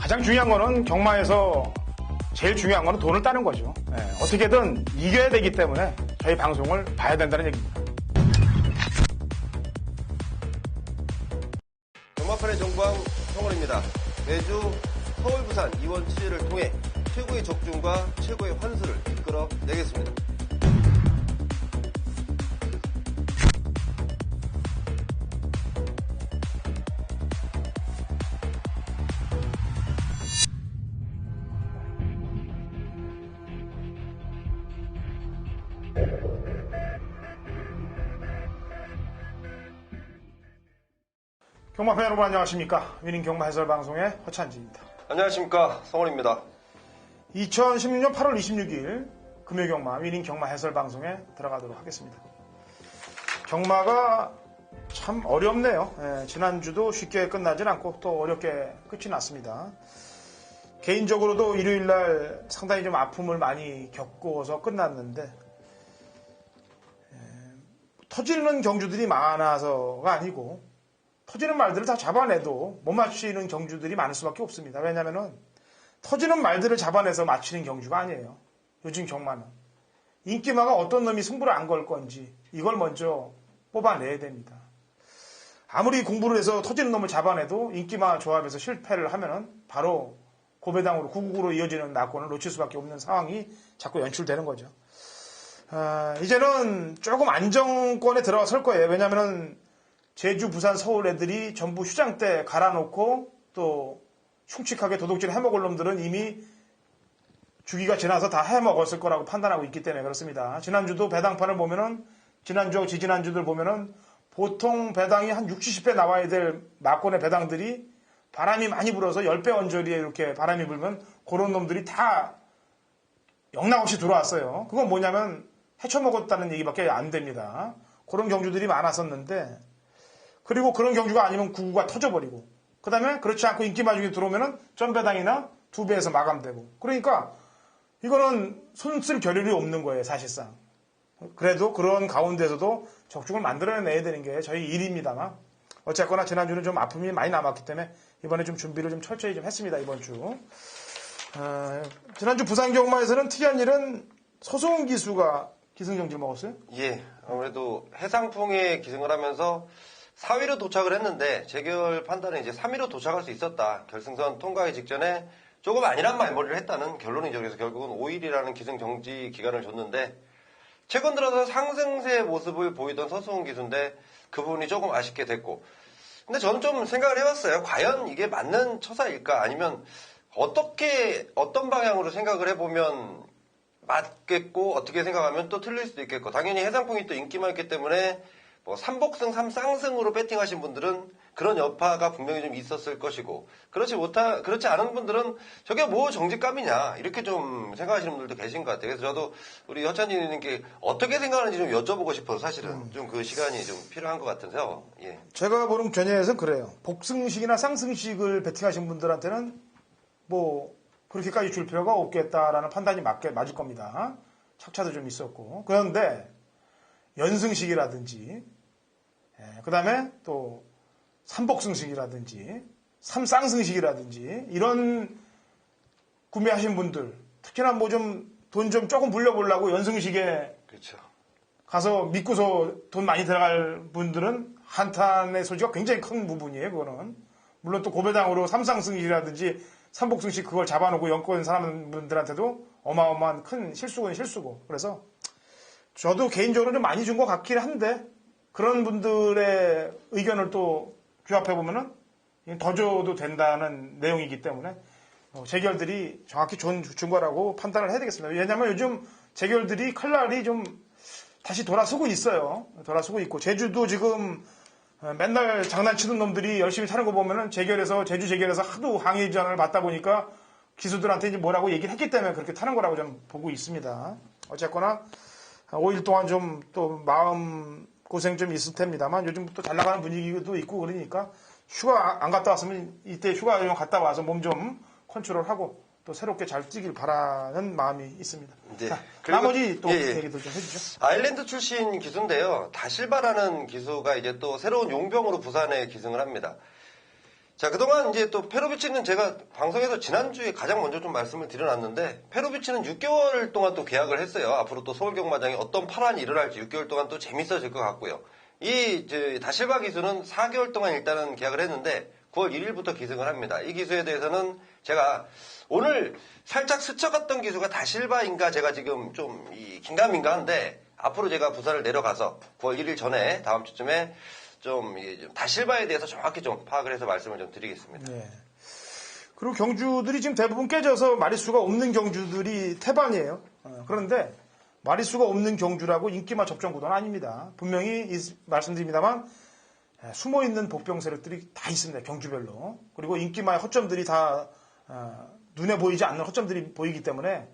가장 중요한 거는 경마에서 제일 중요한 거는 돈을 따는 거죠. 어떻게든 이겨야 되기 때문에 저희 방송을 봐야 된다는 얘기입니다. 경마판의 정광 성원입니다. 매주 서울, 부산, 이원 취재를 통해 최고의 적중과 최고의 환수를 이끌어내겠습니다. 경마팬 여러분 안녕하십니까. 위닝 경마 해설 방송의 허찬지입니다. 안녕하십니까. 성원입니다. 2016년 8월 26일 금요경마 위닝 경마 해설 방송에 들어가도록 하겠습니다. 경마가 참 어렵네요. 지난주도 쉽게 끝나진 않고 또 어렵게 끝이 났습니다. 개인적으로도 일요일날 상당히 좀 아픔을 많이 겪고서 끝났는데 터지는 경주들이 많아서가 아니고 터지는 말들을 다 잡아내도 못 맞히는 경주들이 많을 수밖에 없습니다. 왜냐하면 터지는 말들을 잡아내서 맞히는 경주가 아니에요. 요즘 경마는. 인기마가 어떤 놈이 승부를 안 걸 건지 이걸 먼저 뽑아내야 됩니다. 아무리 공부를 해서 터지는 놈을 잡아내도 인기마 조합에서 실패를 하면은 바로 고배당으로 999로 이어지는 낙원을 놓칠 수밖에 없는 상황이 자꾸 연출되는 거죠. 이제는 조금 안정권에 들어설 거예요. 왜냐하면 제주, 부산, 서울 애들이 전부 휴장 때 갈아놓고 또 흉측하게 도둑질 해먹을 놈들은 이미 주기가 지나서 다 해먹었을 거라고 판단하고 있기 때문에 그렇습니다. 지난주도 배당판을 보면은 지난주하고 지지난주들 보면은 보통 배당이 한 60, 70배 나와야 될 막권의 배당들이 바람이 많이 불어서 10배 언저리에 이렇게 바람이 불면 그런 놈들이 다 영락없이 들어왔어요. 그건 뭐냐면 헤쳐먹었다는 얘기밖에 안 됩니다. 그런 경주들이 많았었는데 그리고 그런 경주가 아니면 9구가 터져버리고 그 다음에 그렇지 않고 인기마 중에 들어오면은 전배당이나 2배에서 마감되고 그러니까 이거는 손쓸 겨를이 없는 거예요 사실상. 그래도 그런 가운데서도 적중을 만들어내야 되는 게 저희 일입니다만 어쨌거나 지난주는 좀 아픔이 많이 남았기 때문에 이번에 좀 준비를 좀 철저히 좀 했습니다. 이번 주 지난주 부산경마에서는 특이한 일은 서소은 기수가 기승전질 먹었어요? 예, 아무래도 해상풍에 기승을 하면서 4위로 도착을 했는데 재결 판단은 이제 3위로 도착할 수 있었다. 결승선 통과하기 직전에 조금 아니란 말머리를 했다는 결론이죠. 그래서 결국은 5일이라는 기승 정지 기간을 줬는데 최근 들어서 상승세의 모습을 보이던 서수은 기수인데 그 부분이 조금 아쉽게 됐고 근데 저는 좀 생각을 해봤어요. 과연 이게 맞는 처사일까? 아니면 어떤 방향으로 생각을 해보면 맞겠고 어떻게 생각하면 또 틀릴 수도 있겠고 당연히 해상풍이 또 인기만 있기 때문에 뭐 3복승, 3쌍승으로 배팅하신 분들은 그런 여파가 분명히 좀 있었을 것이고 그렇지 않은 분들은 저게 뭐 정직감이냐 이렇게 좀 생각하시는 분들도 계신 것 같아요. 그래서 저도 우리 허찬님께 어떻게 생각하는지 좀 여쭤보고 싶어서 사실은 좀 그 시간이 좀 필요한 것 같아서 예. 제가 보는 견해에서는 그래요. 복승식이나 쌍승식을 배팅하신 분들한테는 뭐 그렇게까지 줄 필요가 없겠다라는 판단이 맞을 겁니다. 착차도 좀 있었고 그런데 연승식이라든지 그 다음에 또 삼복승식이라든지 삼쌍승식이라든지 이런 구매하신 분들 특히나 뭐 좀 돈 좀 조금 불려보려고 연승식에 그렇죠. 가서 믿고서 돈 많이 들어갈 분들은 한탄의 소지가 굉장히 큰 부분이에요. 그거는 물론 또 고배당으로 삼쌍승식이라든지 삼복승식 그걸 잡아놓고 연권 사람들한테도 어마어마한 큰 실수건 실수고 그래서 저도 개인적으로 좀 많이 준 것 같긴 한데 그런 분들의 의견을 또 규합해보면은 더 줘도 된다는 내용이기 때문에 재결들이 정확히 준 거라고 판단을 해야 되겠습니다. 왜냐하면 요즘 재결들이 칼날이 좀 다시 돌아서고 있어요. 돌아서고 있고 제주도 지금 맨날 장난치는 놈들이 열심히 사는 거 보면은 제주 재결에서 하도 항의전을 받다 보니까 기수들한테 이제 뭐라고 얘기를 했기 때문에 그렇게 타는 거라고 저는 보고 있습니다. 어쨌거나 5일 동안 좀 또 마음 고생 좀 있을 텐데다만 요즘 또 잘 나가는 분위기도 있고 그러니까 휴가 안 갔다 왔으면 이때 휴가 좀 갔다 와서 몸 좀 컨트롤하고 또 새롭게 잘 뛰길 바라는 마음이 있습니다. 네. 자, 나머지 또 얘기들 좀 해주죠. 아일랜드 출신 기수인데요. 다실바라는 기수가 이제 또 새로운 용병으로 부산에 기승을 합니다. 자, 그동안 이제 또 페로비치는 제가 방송에서 지난주에 가장 먼저 좀 말씀을 드려놨는데, 페로비치는 6개월 동안 또 계약을 했어요. 앞으로 또 서울 경마장에 어떤 파란이 일어날지 6개월 동안 또 재밌어질 것 같고요. 다실바 기수는 4개월 동안 일단은 계약을 했는데, 9월 1일부터 기승을 합니다. 이 기수에 대해서는 제가 오늘 살짝 스쳐갔던 기수가 다실바인가 제가 지금 좀 긴가민가한데, 앞으로 제가 부산을 내려가서 9월 1일 전에 다음 주쯤에 좀 다실바에 대해서 정확히 좀 파악을 해서 말씀을 좀 드리겠습니다. 네. 그리고 경주들이 지금 대부분 깨져서 마리수가 없는 경주들이 태반이에요. 그런데 마리수가 없는 경주라고 인기만 접종 구도는 아닙니다. 분명히 말씀드립니다만 숨어있는 복병 세력들이 다 있습니다. 경주별로. 그리고 인기만의 허점들이 다 눈에 보이지 않는 허점들이 보이기 때문에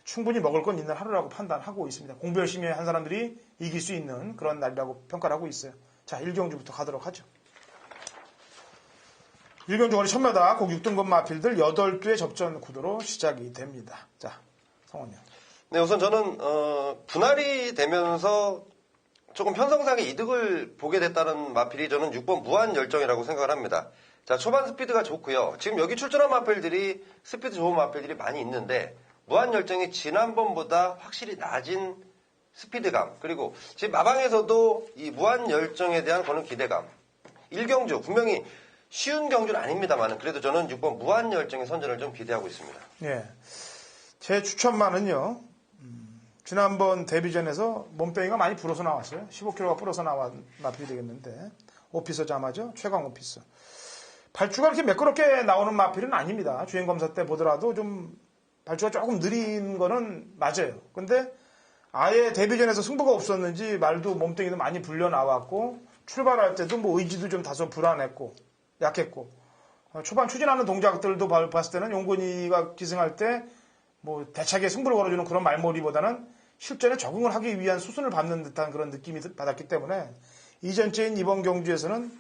충분히 먹을 건 있는 하루라고 판단하고 있습니다. 공부 열심히 한 사람들이 이길 수 있는 그런 날이라고 평가를 하고 있어요. 자, 1경주부터 가도록 하죠. 1경주 거리 1000m 꼭 6등급 마필들 8두의 접전 구도로 시작이 됩니다. 자, 성원님. 네, 우선 저는 분할이 되면서 조금 편성상의 이득을 보게 됐다는 마필이 저는 6번 무한열정이라고 생각을 합니다. 자, 초반 스피드가 좋고요. 지금 여기 출전한 마필들이 스피드 좋은 마필들이 많이 있는데 무한열정이 지난번보다 확실히 낮은 스피드감, 그리고 지금 마방에서도 이 무한열정에 대한 거는 기대감. 1경주 분명히 쉬운 경주는 아닙니다만 그래도 저는 6번 무한열정의 선전을 좀 기대하고 있습니다. 예, 제 추천만은요. 지난번 데뷔전에서 몸빼기가 많이 불어서 나왔어요. 15kg가 불어서 나온 마필이 되겠는데 오피서 자마죠. 최강 오피서. 발주가 이렇게 매끄럽게 나오는 마필은 아닙니다. 주행검사 때 보더라도 좀 발주가 조금 느린 거는 맞아요. 근데 아예 데뷔전에서 승부가 없었는지 말도 몸뚱이도 많이 불려 나왔고 출발할 때도 뭐 의지도 좀 다소 불안했고 약했고 초반 추진하는 동작들도 봤을 때는 용건이가 기승할 때 뭐 대차게 승부를 걸어주는 그런 말머리보다는 실전에 적응을 하기 위한 수순을 밟는 듯한 그런 느낌이 받았기 때문에 이전째인 이번 경주에서는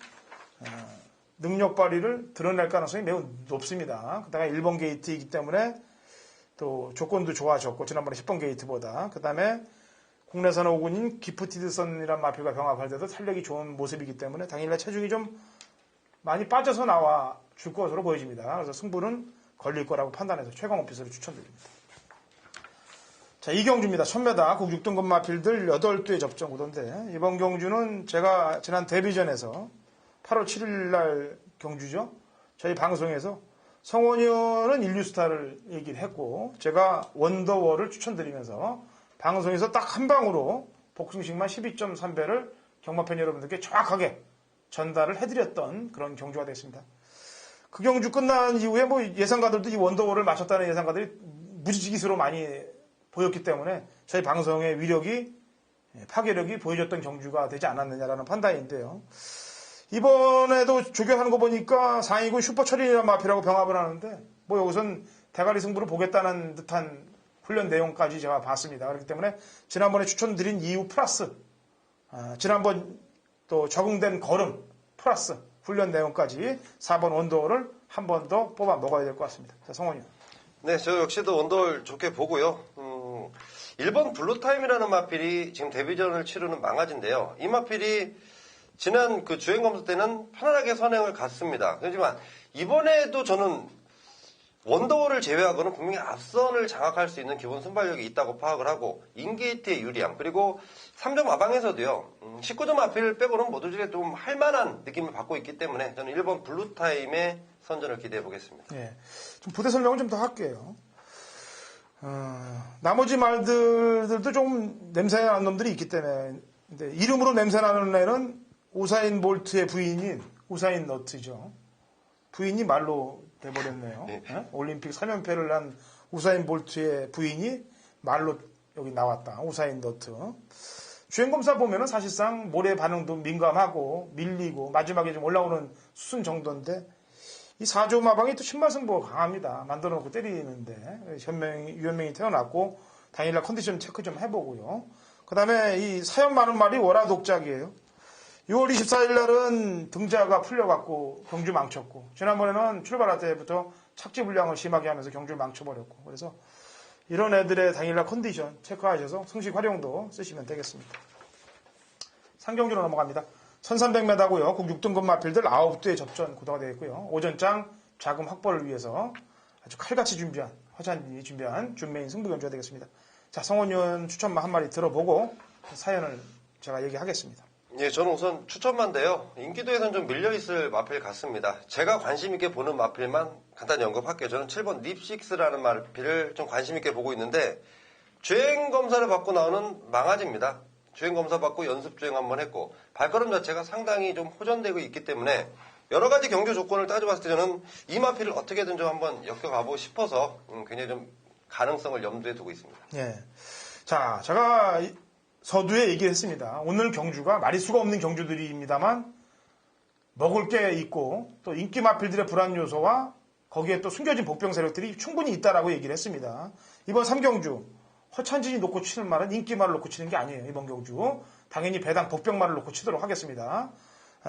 능력 발휘를 드러낼 가능성이 매우 높습니다. 그다음에 1번 게이트이기 때문에 또 조건도 좋아졌고 지난번에 10번 게이트보다 그 다음에 국내산 오군인 기프티드선이란 마필과 병합할 때도 탄력이 좋은 모습이기 때문에 당일날 체중이 좀 많이 빠져서 나와 줄 것으로 보여집니다. 그래서 승부는 걸릴 거라고 판단해서 최강 오피스를 추천드립니다. 자, 이 경주입니다. 1000m 국 6등급 마필들 8두의 접전 구도인데 이번 경주는 제가 지난 데뷔전에서 8월 7일 날 경주죠. 저희 방송에서 성원이는 인류스타를 얘기를 했고 제가 원더월을 추천드리면서 방송에서 딱 한 방으로 복승식만 12.3배를 경마팬 여러분들께 정확하게 전달을 해드렸던 그런 경주가 됐습니다. 그 경주 끝난 이후에 뭐 예상가들도 이 원더월을 맞췄다는 예상가들이 무지기수로 많이 보였기 때문에 저희 방송의 위력이 파괴력이 보여줬던 경주가 되지 않았느냐라는 판단인데요. 이번에도 조교하는 거 보니까 상위군 슈퍼철인이라는 마필하고 병합을 하는데 뭐 여기선 대가리 승부를 보겠다는 듯한 훈련 내용까지 제가 봤습니다. 그렇기 때문에 지난번에 추천드린 이유 플러스 지난번 또 적응된 걸음 플러스 훈련 내용까지 4번 원더월을 한 번 더 뽑아 먹어야 될 것 같습니다. 자, 성원이요. 네, 저 역시도 원더월 좋게 보고요. 1번 블루타임이라는 마필이 지금 데뷔전을 치르는 망아지인데요. 이 마필이 지난 그 주행검사 때는 편안하게 선행을 갔습니다. 하지만 이번에도 저는 원더월을 제외하고는 분명히 앞선을 장악할 수 있는 기본 순발력이 있다고 파악을 하고 인게이트의 유리함 그리고 3점 마방에서도요. 19점 마필 빼고는 모두들이 좀 할만한 느낌을 받고 있기 때문에 저는 1번 블루타임의 선전을 기대해 보겠습니다. 예, 좀 부대 설명을 좀 더 할게요. 나머지 말들도 좀 냄새나는 놈들이 있기 때문에 근데 이름으로 냄새나는 애는 우사인 볼트의 부인인 우사인 너트죠. 부인이 말로 돼버렸네요. 네. 네? 올림픽 3연패를 한 우사인 볼트의 부인이 말로 여기 나왔다. 우사인 너트. 주행검사 보면은 사실상 모래 반응도 민감하고 밀리고 마지막에 좀 올라오는 수순 정도인데 이 4조 마방이 또 신발승부가 강합니다. 만들어 놓고 때리는데 유현명이 태어났고 당일날 컨디션 체크 좀 해보고요. 그 다음에 이 사연 많은 말이 월화 독작이에요. 6월 24일 날은 등자가 풀려갖고 경주 망쳤고 지난번에는 출발할 때부터 착지 불량을 심하게 하면서 경주를 망쳐버렸고 그래서 이런 애들의 당일날 컨디션 체크하셔서 승식 활용도 쓰시면 되겠습니다. 상경주로 넘어갑니다. 1300m고요. 국 6등급 마필들 9두의 접전 구도가 되어 있고요. 오전장 자금 확보를 위해서 아주 칼같이 준비한 허찬이 준비한 준메인 승부 경주가 되겠습니다. 자, 성원 의원 추천마 한 마리 들어보고 사연을 제가 얘기하겠습니다. 예, 저는 우선 추천만인데요. 인기도에서는 좀 밀려있을 마필 같습니다. 제가 관심 있게 보는 마필만 간단히 언급할게요. 저는 7번 립식스라는 마필을 좀 관심 있게 보고 있는데 주행검사를 받고 나오는 망아지입니다. 주행검사 받고 연습주행 한번 했고 발걸음 자체가 상당히 좀 호전되고 있기 때문에 여러 가지 경주 조건을 따져봤을 때 저는 이 마필을 어떻게든 좀 한번 엮여가고 싶어서 굉장히 좀 가능성을 염두에 두고 있습니다. 예. 자, 제가 서두에 얘기를 했습니다. 오늘 경주가 마리수가 없는 경주들입니다만 먹을 게 있고 또 인기 마필들의 불안 요소와 거기에 또 숨겨진 복병 세력들이 충분히 있다라고 얘기를 했습니다. 이번 3경주 허찬진이 놓고 치는 말은 인기말을 놓고 치는 게 아니에요. 이번 경주 당연히 배당 복병말을 놓고 치도록 하겠습니다.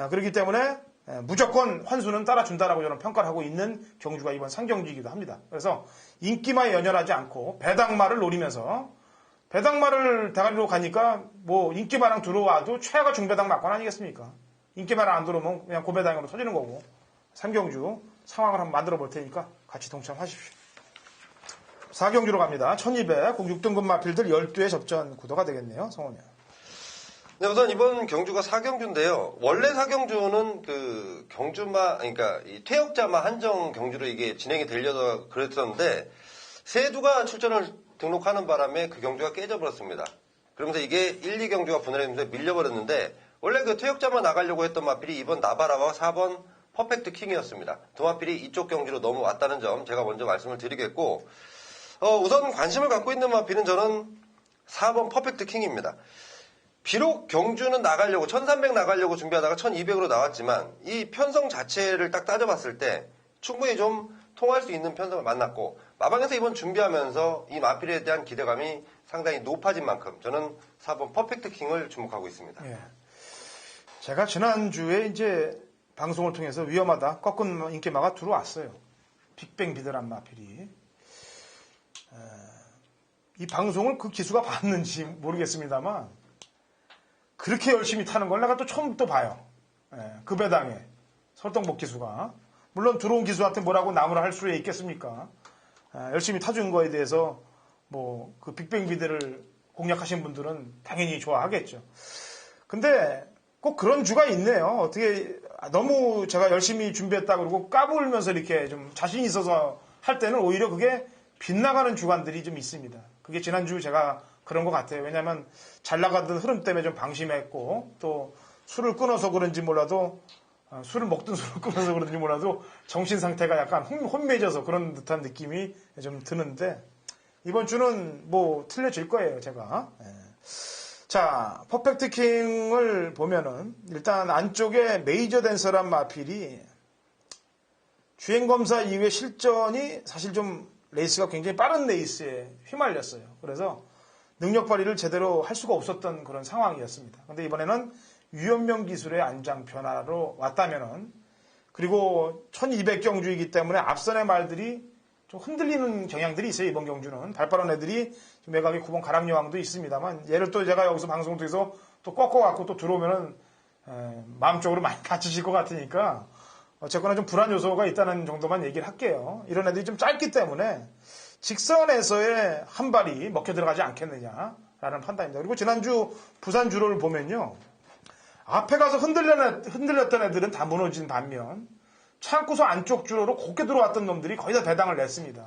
그렇기 때문에 무조건 환수는 따라준다라고 저는 평가를 하고 있는 경주가 이번 3경주이기도 합니다. 그래서 인기말에 연연하지 않고 배당말을 노리면서 배당말을 대가리로 가니까 뭐 인기마랑 들어와도 최하가 중배당 막관 아니겠습니까? 인기마랑 안 들어오면 그냥 고배당으로 터지는 거고 3경주 상황을 한번 만들어 볼 테니까 같이 동참하십시오. 4경주로 갑니다. 1200 국 6등급 마필들 12의 접전 구도가 되겠네요. 성원이. 네, 우선 이번 경주가 4경주인데요. 원래 4경주는 그 경주마, 그러니까 이 퇴역자마 한정 경주로 이게 진행이 되려서 그랬었는데 세두가 출전을 등록하는 바람에 그 경주가 깨져버렸습니다. 그러면서 이게 1, 2경주가 분할되면서 밀려버렸는데 원래 그 퇴역자만 나가려고 했던 마필이 이번 나바라와 4번 퍼펙트 킹이었습니다. 두 마필이 이쪽 경주로 넘어왔다는 점 제가 먼저 말씀을 드리겠고 우선 관심을 갖고 있는 마필은 저는 4번 퍼펙트 킹입니다. 비록 경주는 나가려고 1300 나가려고 준비하다가 1200으로 나왔지만 이 편성 자체를 딱 따져봤을 때 충분히 좀 통할 수 있는 편성을 만났고 마방에서 이번 준비하면서 이 마필에 대한 기대감이 상당히 높아진 만큼 저는 4번 퍼펙트 킹을 주목하고 있습니다. 예. 제가 지난주에 이제 방송을 통해서 위험하다 꺾은 인기마가 들어왔어요. 빅뱅 비드란 마필이. 이 방송을 그 기수가 봤는지 모르겠습니다만 그렇게 열심히 타는 걸 내가 또 처음 또 봐요. 그 배당에 설동복 기수가. 물론 들어온 기수한테 뭐라고 나무라 할 수에 있겠습니까? 열심히 타준 거에 대해서 뭐 그 빅뱅 비드를 공략하신 분들은 당연히 좋아하겠죠. 근데 꼭 그런 주가 있네요. 어떻게 너무 제가 열심히 준비했다 그러고 까불면서 이렇게 좀 자신 있어서 할 때는 오히려 그게 빗나가는 주간들이 좀 있습니다. 그게 지난주 제가 그런 것 같아요. 왜냐하면 잘 나가던 흐름 때문에 좀 방심했고 또 술을 끊어서 그런지 몰라도 술을 먹든 술을 끊어서 그런지 몰라도 정신 상태가 약간 혼미해져서 그런 듯한 느낌이 좀 드는데 이번 주는 뭐 틀려질 거예요, 제가. 자, 퍼펙트 킹을 보면은 일단 안쪽에 메이저 댄서란 마필이 주행검사 이후에 실전이 사실 좀 레이스가 굉장히 빠른 레이스에 휘말렸어요. 그래서 능력 발휘를 제대로 할 수가 없었던 그런 상황이었습니다. 근데 이번에는 유연명 기술의 안장 변화로 왔다면은 그리고 1200경주이기 때문에 앞선의 말들이 좀 흔들리는 경향들이 있어요. 이번 경주는 발빠른 애들이 좀 매각이 9번 가람여왕도 있습니다만 얘를 또 제가 여기서 방송 통해서 또 꺾어갖고 또 들어오면은 마음적으로 많이 다치실 것 같으니까 어쨌거나 좀 불안 요소가 있다는 정도만 얘기를 할게요. 이런 애들이 좀 짧기 때문에 직선에서의 한 발이 먹혀 들어가지 않겠느냐라는 판단입니다. 그리고 지난주 부산 주로를 보면요. 앞에 가서 흔들렸던 애들은 다 무너진 반면 창고서 안쪽 주로로 곱게 들어왔던 놈들이 거의 다 배당을 냈습니다.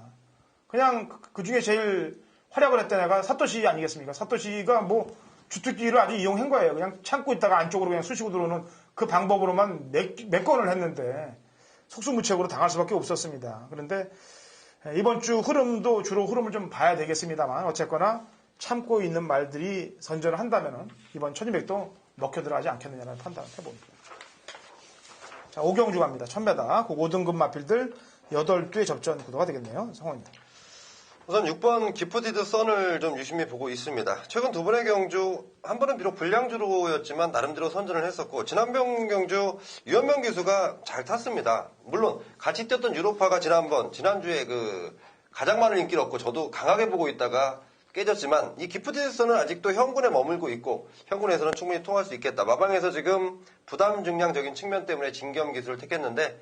그냥 그 중에 제일 활약을 했던 애가 사토시 아니겠습니까? 사토시가 뭐 주특기를 아주 이용한 거예요. 그냥 참고 있다가 안쪽으로 그냥 쑤시고 들어오는 그 방법으로만 몇 건을 했는데 속수무책으로 당할 수밖에 없었습니다. 그런데 이번 주 흐름도 주로 흐름을 좀 봐야 되겠습니다만 어쨌거나 참고 있는 말들이 선전을 한다면 이번 1200도 먹혀 들어가지 않겠느냐는 판단을 해봅니다. 자, 5경주 갑니다. 1000m. 그 5등급 마필들 8두의 접전 구도가 되겠네요. 성원이. 우선 6번 기프티드 선을 좀 유심히 보고 있습니다. 최근 두 번의 경주, 한 번은 비록 불량주로였지만 나름대로 선전을 했었고 지난번 경주 유연명 기수가 잘 탔습니다. 물론 같이 뛰었던 유로파가 지난주에 그 가장 많은 인기를 얻고 저도 강하게 보고 있다가 깨졌지만 이 기프티드선은 아직도 현군에 머물고 있고 현군에서는 충분히 통할 수 있겠다. 마방에서 지금 부담 중량적인 측면 때문에 진겸 기술을 택했는데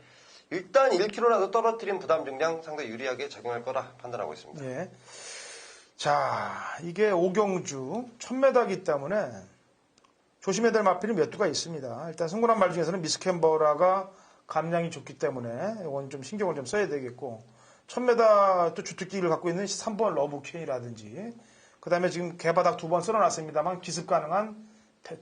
일단 1kg라도 떨어뜨린 부담 중량 상당히 유리하게 작용할 거라 판단하고 있습니다. 예. 자, 이게 오경주 1000m이기 때문에 조심해야 될 마필이 몇 두가 있습니다. 일단 성군한 말 중에서는 미스캔버라가 감량이 좋기 때문에 이건 좀 신경을 좀 써야 되겠고 1000m 또 주특기를 갖고 있는 3번 러브퀸이라든지 그 다음에 지금 개바닥 2번 쓸어놨습니다만 기습 가능한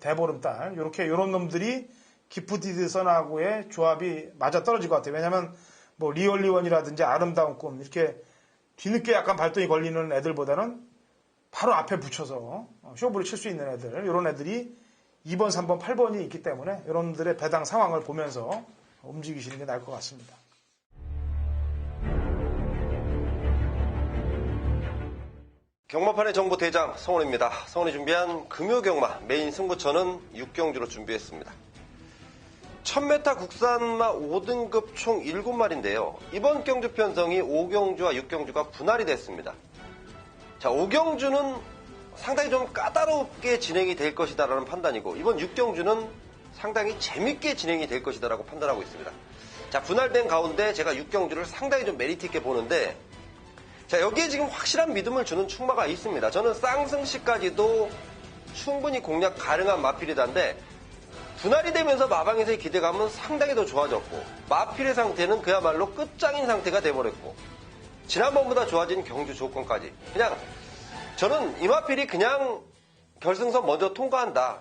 대보름달 이런 놈들이 기프티드선하고의 조합이 맞아 떨어질 것 같아요. 왜냐하면 뭐 리얼리원이라든지 아름다운 꿈 이렇게 뒤늦게 약간 발동이 걸리는 애들보다는 바로 앞에 붙여서 쇼부를 칠 수 있는 애들 이런 애들이 2번, 3번, 8번이 있기 때문에 이런들의 배당 상황을 보면서 움직이시는 게 나을 것 같습니다. 경마판의 정보 대장 성원입니다. 성원이 준비한 금요경마 메인 승부처는 6경주로 준비했습니다. 1000m 국산마 5등급 총 7마리인데요. 이번 경주 편성이 5경주와 6경주가 분할이 됐습니다. 자, 5경주는 상당히 좀 까다롭게 진행이 될 것이다라는 판단이고 이번 6경주는 상당히 재밌게 진행이 될 것이다라고 판단하고 있습니다. 자, 분할된 가운데 제가 6경주를 상당히 좀 메리트 있게 보는데 자, 여기에 지금 확실한 믿음을 주는 충마가 있습니다. 저는 쌍승시까지도 충분히 공략 가능한 마필이다인데 분할이 되면서 마방에서의 기대감은 상당히 더 좋아졌고 마필의 상태는 그야말로 끝장인 상태가 돼버렸고 지난번보다 좋아진 경주 조건까지 그냥 저는 이 마필이 그냥 결승선 먼저 통과한다.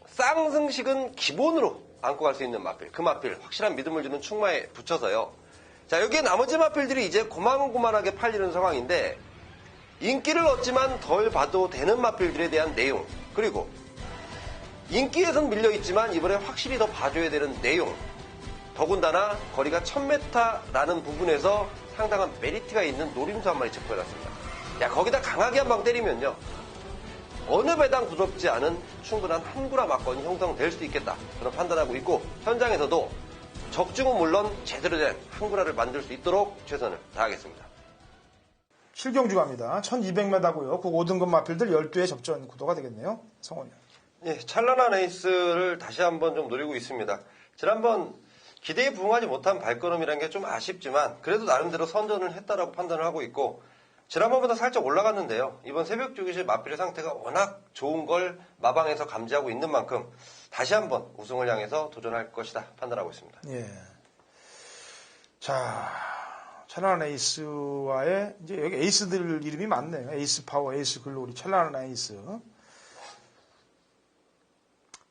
쌍승식은 기본으로 안고 갈 수 있는 마필 그 마필 확실한 믿음을 주는 충마에 붙여서요. 자, 여기에 나머지 마필들이 이제 고만고만하게 팔리는 상황인데 인기를 얻지만 덜 봐도 되는 마필들에 대한 내용 그리고 인기에선 밀려있지만 이번에 확실히 더 봐줘야 되는 내용 더군다나 거리가 1000m라는 부분에서 상당한 메리트가 있는 노림수 한 마리 짚어놨습니다. 야, 거기다 강하게 한 방 때리면요 어느 배당 부럽지 않은 충분한 한구라 막건이 형성될 수 있겠다 저는 판단하고 있고 현장에서도 적중은 물론 제대로 된 한구라를 만들 수 있도록 최선을 다하겠습니다. 7경주 갑니다. 1200m고요. 그 5등급 마필들 12회 접전 구도가 되겠네요. 성원이. 예, 찬란한 에이스를 다시 한번 좀 노리고 있습니다. 지난번 기대에 부응하지 못한 발걸음이라는 게 좀 아쉽지만 그래도 나름대로 선전을 했다라고 판단을 하고 있고 지난번보다 살짝 올라갔는데요. 이번 새벽 주기실 마필의 상태가 워낙 좋은 걸 마방에서 감지하고 있는 만큼 다시 한번 우승을 향해서 도전할 것이다 판단하고 있습니다. 예. 자, 찬란한 에이스와의 이제 여기 에이스들 이름이 많네요. 에이스 파워, 에이스 글로리, 찬란한 에이스.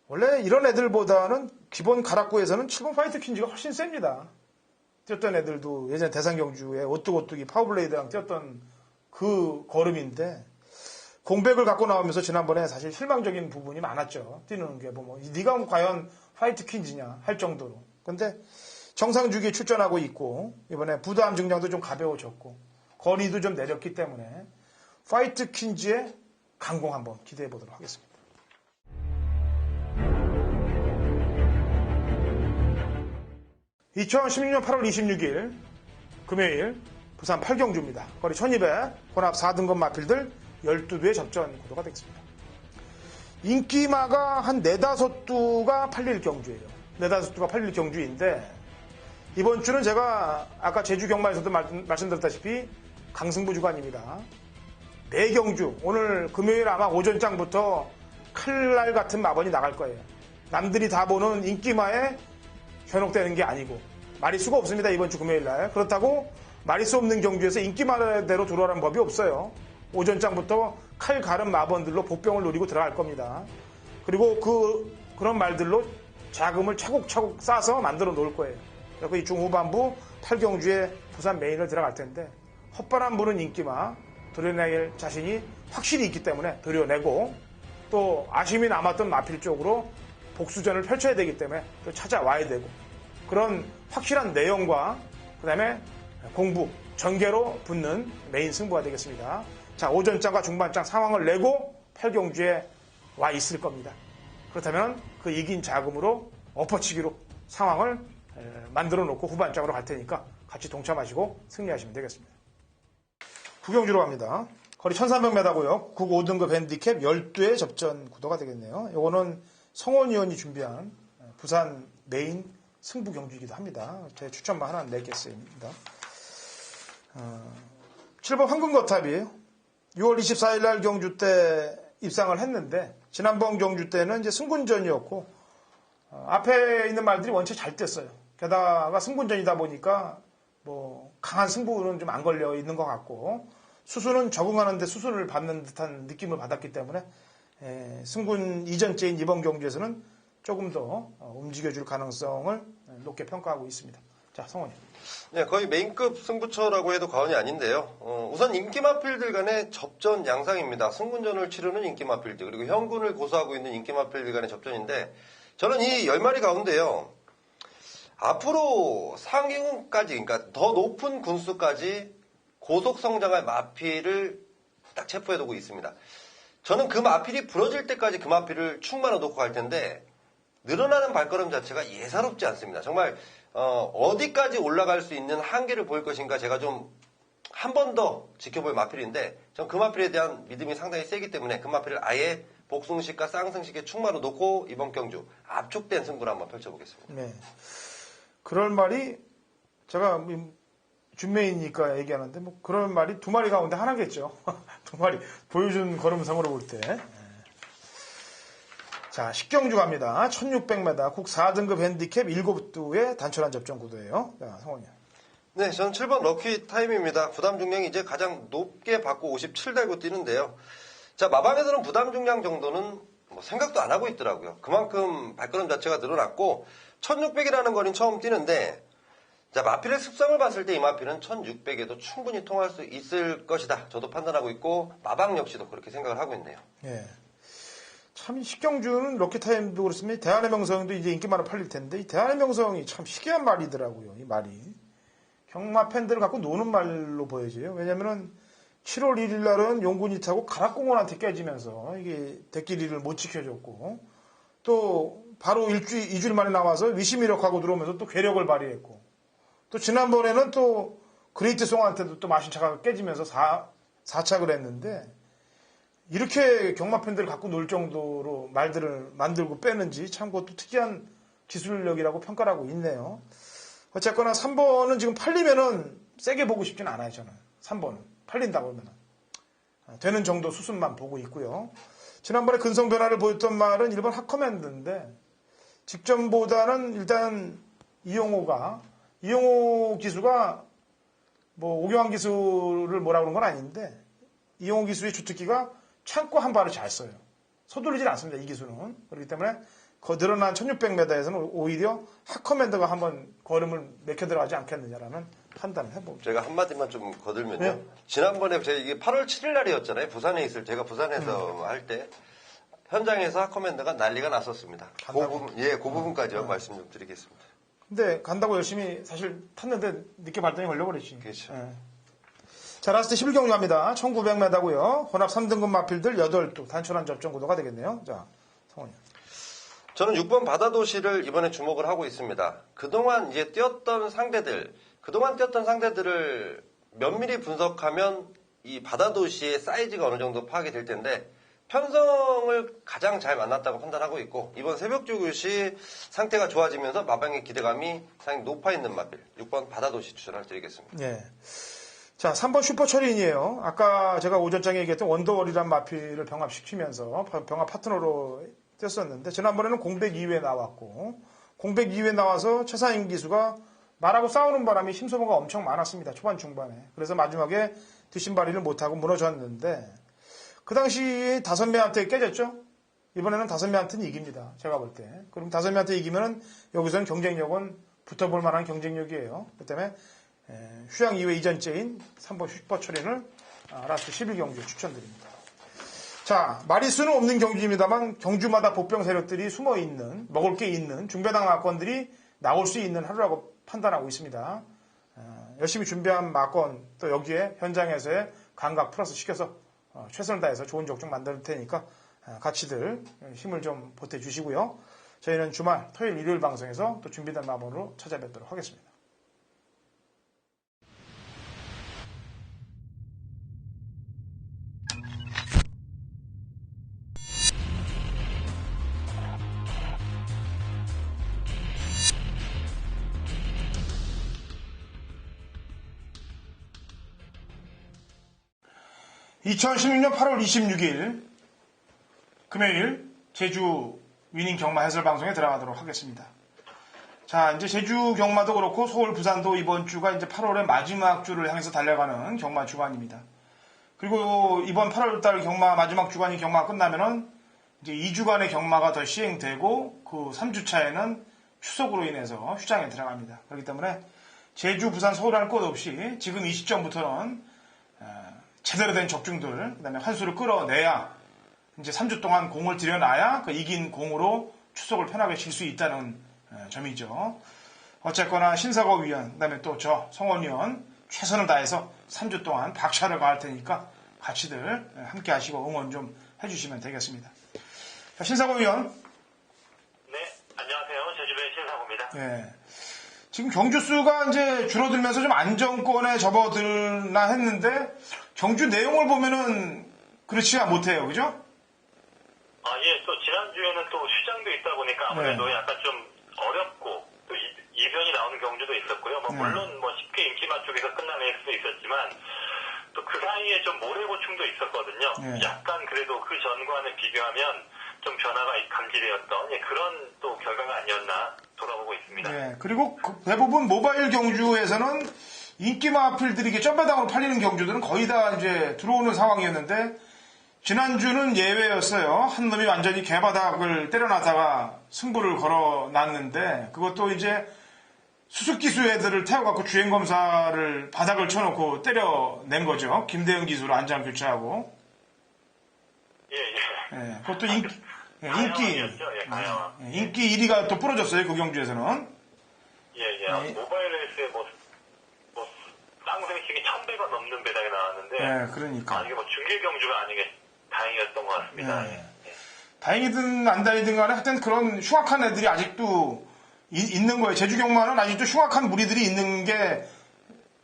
원래 이런 애들보다는 기본 가락구에서는 7번 파이트 퀸즈가 훨씬 셉니다. 뛰었던 애들도 예전에 대상경주에 오뚜고뚜기 파워블레이드랑 뛰었던 그 걸음인데 공백을 갖고 나오면서 지난번에 사실 실망적인 부분이 많았죠. 뛰는 게 뭐 네가 과연 파이트 퀸즈냐 할 정도로. 근데 정상 주기에 출전하고 있고 이번에 부담 증량도 좀 가벼워졌고 거리도 좀 내렸기 때문에 파이트 퀸즈의 강공 한번 기대해 보도록 하겠습니다. (2016년 8월 26일) 금요일 부산 8경주입니다. 거리 1200 혼합 4등급 마필들 12두의 접전 구도가 되겠습니다. 인기마가 한 4-5두가 팔릴 경주예요. 4-5두가 팔릴 경주인데 이번 주는 제가 아까 제주 경마에서도 말씀드렸다시피 강승부 주간입니다. 4경주 오늘 금요일 아마 오전장부터 칼날 같은 마번이 나갈 거예요. 남들이 다 보는 인기마에 현혹되는 게 아니고 마리수가 없습니다. 이번 주 금요일날. 그렇다고 마리수 없는 경주에서 인기마대로 들어오라는 법이 없어요. 오전장부터 칼 가른 마번들로 복병을 노리고 들어갈 겁니다. 그리고 그런 말들로 자금을 차곡차곡 쌓아서 만들어 놓을 거예요. 그리고 이 중후반부 8경주에 부산 메인을 들어갈 텐데 헛바람 부는 인기마 도려낼 자신이 확실히 있기 때문에 도려내고 또 아쉬움이 남았던 마필 쪽으로 복수전을 펼쳐야 되기 때문에 또 찾아와야 되고 그런 확실한 내용과 그 다음에 공부, 전개로 붙는 메인 승부가 되겠습니다. 자, 오전장과 중반장 상황을 내고 8경주에 와 있을 겁니다. 그렇다면 그 이긴 자금으로 엎어치기로 상황을 만들어 놓고 후반장으로 갈 테니까 같이 동참하시고 승리하시면 되겠습니다. 9경주로 갑니다. 거리 1300m고요. 국 5등급 핸디캡 12회 접전 구도가 되겠네요. 이거는 성원 의원이 준비한 부산 메인 승부 경주이기도 합니다. 제 추천만 하나 낼겠습니다. 7번 황금거탑이에요. 6월 24일 날 경주 때 입상을 했는데 지난번 경주 때는 이제 승군전이었고 앞에 있는 말들이 원체 잘 뗐어요. 게다가 승군전이다 보니까 뭐 강한 승부는 좀 안 걸려 있는 것 같고 수순은 적응하는데 수순을 받는 듯한 느낌을 받았기 때문에 승군 이전째인 이번 경주에서는 조금 더 움직여줄 가능성을 높게 평가하고 있습니다. 자, 성원이. 네, 거의 메인급 승부처라고 해도 과언이 아닌데요. 우선 인기마필들 간의 접전 양상입니다. 승군전을 치르는 인기마필들 그리고 형군을 고수하고 있는 인기마필들 간의 접전인데 저는 이 10마리 가운데요. 앞으로 상위군까지 그러니까 더 높은 군수까지 고속 성장할 마필을 딱 체포해두고 있습니다. 저는 그 마필이 부러질 때까지 그 마필을 충만히 놓고 갈 텐데 늘어나는 발걸음 자체가 예사롭지 않습니다. 정말 어디까지 올라갈 수 있는 한계를 보일 것인가 제가 좀 한 번 더 지켜볼 마필인데 전 그 마필에 대한 믿음이 상당히 세기 때문에 그 마필을 아예 복승식과 쌍승식에 충만히 놓고 이번 경주 압축된 승부를 한번 펼쳐보겠습니다. 네. 그럴 말이 제가 준매이니까 얘기하는데 뭐 그런 말이 두 마리 가운데 하나겠죠. 두 마리 보여준 걸음성으로 볼 때. 자, 식경주 갑니다. 1600m 국 4등급 핸디캡 7두의 단촐한 접전 구도예요. 자, 성원이. 네, 저는 7번 럭키 타임입니다. 부담 중량이 이제 가장 높게 받고 57 달고 뛰는데요. 자, 마방에서는 부담 중량 정도는 뭐 생각도 안 하고 있더라고요. 그만큼 발걸음 자체가 늘어났고 1600이라는 거리는 처음 뛰는데 자, 마필의 습성을 봤을 때 이 마필은 1600에도 충분히 통할 수 있을 것이다. 저도 판단하고 있고 마방 역시도 그렇게 생각을 하고 있네요. 예. 참 식경주는 럭키타임도 그렇습니다. 대한의 명성도 이제 인기만으로 팔릴 텐데 이 대한의 명성이 참 희귀한 말이더라고요. 이 말이. 경마 팬들을 갖고 노는 말로 보여져요. 왜냐면은 7월 1일 날은 용군이 타고 가락공원한테 깨지면서 이게 대끼리를 못 지켜줬고 또 바로 2주일 만에 나와서 위시미력하고 들어오면서 또 괴력을 발휘했고 또 지난번에는 또 그레이트 송한테도 또 마신차가 깨지면서 4착을 했는데 이렇게 경마 팬들을 갖고 놀 정도로 말들을 만들고 빼는지 참 그것도 특이한 기술력이라고 평가를 하고 있네요. 어쨌거나 3번은 지금 팔리면은 세게 보고 싶진 않아요, 저는. 3번은. 팔린다고 하면은. 되는 정도 수순만 보고 있고요. 지난번에 근성 변화를 보였던 말은 1번 하커맨드인데 직전보다는 일단 이용호 기수가 뭐 오경환 기수를 뭐라고 그런 건 아닌데 이용호 기수의 주특기가 참고 한 발을 잘 써요. 서두르질 않습니다, 이 기수는. 그렇기 때문에 늘어난 1600m에서는 오히려 하커맨드가 한번 걸음을 맥혀 들어가지 않겠느냐라는 판단을 해봅니다. 제가 한마디만 좀 거들면요. 네. 지난번에 제가 이게 8월 7일 날이었잖아요. 부산에 있을 제가 부산에서 할 때 현장에서 하커맨드가 난리가 났었습니다. 그 부분까지만 말씀 좀 드리겠습니다. 근데 간다고 열심히 사실 탔는데 늦게 발등에 걸려버렸지. 그렇죠. 예. 자, 라스트 11경주 갑니다. 1900m고요. 혼합 3등급 마필들 8두 단촐한 접전 구도가 되겠네요. 자, 성원이. 저는 6번 바다도시를 이번에 주목을 하고 있습니다. 그동안 뛰었던 상대들을 면밀히 분석하면 이 바다도시의 사이즈가 어느 정도 파악이 될 텐데 편성을 가장 잘 만났다고 판단하고 있고 이번 새벽주구 시 상태가 좋아지면서 마방의 기대감이 상당히 높아 있는 마필 6번 바다도시 추천을 드리겠습니다. 예. 자, 3번 슈퍼철인이에요. 아까 제가 오전장에 얘기했던 원더월이란 마필을 병합시키면서 병합 파트너로 뛰었었는데 지난번에는 공백 2회 나왔고 공백 2회 나와서 최상인 기수가 말하고 싸우는 바람에 힘소모가 엄청 많았습니다. 초반 중반에. 그래서 마지막에 뒷심발이를 못하고 무너졌는데 그 당시 5명한테 깨졌죠. 이번에는 5명한테는 이깁니다. 제가 볼 때. 그럼 5명한테 이기면은 여기서는 경쟁력은 붙어볼 만한 경쟁력이에요. 그 때문에 휴양 2회 이전째인 3번 슈퍼철인을 라스트 11경주 추천드립니다. 자, 마리수는 없는 경주입니다만 경주마다 복병 세력들이 숨어있는 먹을 게 있는 중배당 마건들이 나올 수 있는 하루라고 판단하고 있습니다. 열심히 준비한 마건 또 여기에 현장에서의 감각 플러스 시켜서 최선을 다해서 좋은 족좀 만들 테니까 같이들 힘을 좀 보태주시고요. 저희는 주말 토요일 일요일 방송에서 또 준비된 마음으로 찾아뵙도록 하겠습니다. 2016년 8월 26일 금요일 제주 위닝 경마 해설 방송에 들어가도록 하겠습니다. 자, 이제 제주 경마도 그렇고 서울, 부산도 이번 주가 이제 8월의 마지막 주를 향해서 달려가는 경마 주간입니다. 그리고 이번 8월달 경마 마지막 주간이 경마가 끝나면은 이제 2주간의 경마가 더 시행되고 그 3주차에는 추석으로 인해서 휴장에 들어갑니다. 그렇기 때문에 제주, 부산, 서울하는 것 없이 지금 이 시점부터는 제대로 된 적중들, 그다음에 환수를 끌어내야 이제 3주 동안 공을 들여놔야 그 이긴 공으로 추석을 편하게 쉴 수 있다는 점이죠. 어쨌거나 신사고 위원, 그다음에 또 저 성원 위원 최선을 다해서 3주 동안 박차를 가할 테니까 같이들 함께 하시고 응원 좀 해주시면 되겠습니다. 자, 신사고 위원. 네, 안녕하세요. 제주도의 신사고입니다. 예. 지금 경주수가 이제 줄어들면서 좀 안정권에 접어들나 했는데 경주 내용을 보면은 그렇지가 못해요, 그죠? 예, 또 지난주에는 또 휴장도 있다 보니까 아무래도 네. 약간 좀 어렵고 또 이변이 나오는 경주도 있었고요. 물론 쉽게 인기마 쪽에서 끝나낼 수도 있었지만 또 그 사이에 좀 모래고충도 있었거든요. 네. 약간 그래도 그 전과는 비교하면 좀 변화가 감지되었던 그런 또 결과가 아니었나 돌아보고 있습니다. 네. 그리고 대부분 모바일 경주에서는 인기마 필들이 이게 점배당으로 팔리는 경주들은 거의 다 이제 들어오는 상황이었는데 지난주는 예외였어요. 한 놈이 완전히 개바닥을 때려놨다가 승부를 걸어놨는데 그것도 이제 수습기수 애들을 태워갖고 주행검사를 바닥을 쳐놓고 때려낸 거죠. 김대영 기수로 안장 교체하고. 예. 예, 그것도 인기 가야왕이었죠. 가야왕. 인기 1위가 또 부러졌어요. 그 경주에서는. 예. 모바일 레이스에 쌍생식이 1000배가 넘는 배당이 나왔는데 예, 그러니까. 이게 중계 경주가 아닌 게 다행이었던 것 같습니다. 예. 다행이든 안 다행이든 간에 하여튼 그런 흉악한 애들이 아직도 있는 거예요. 제주 경마는 아직도 흉악한 무리들이 있는 게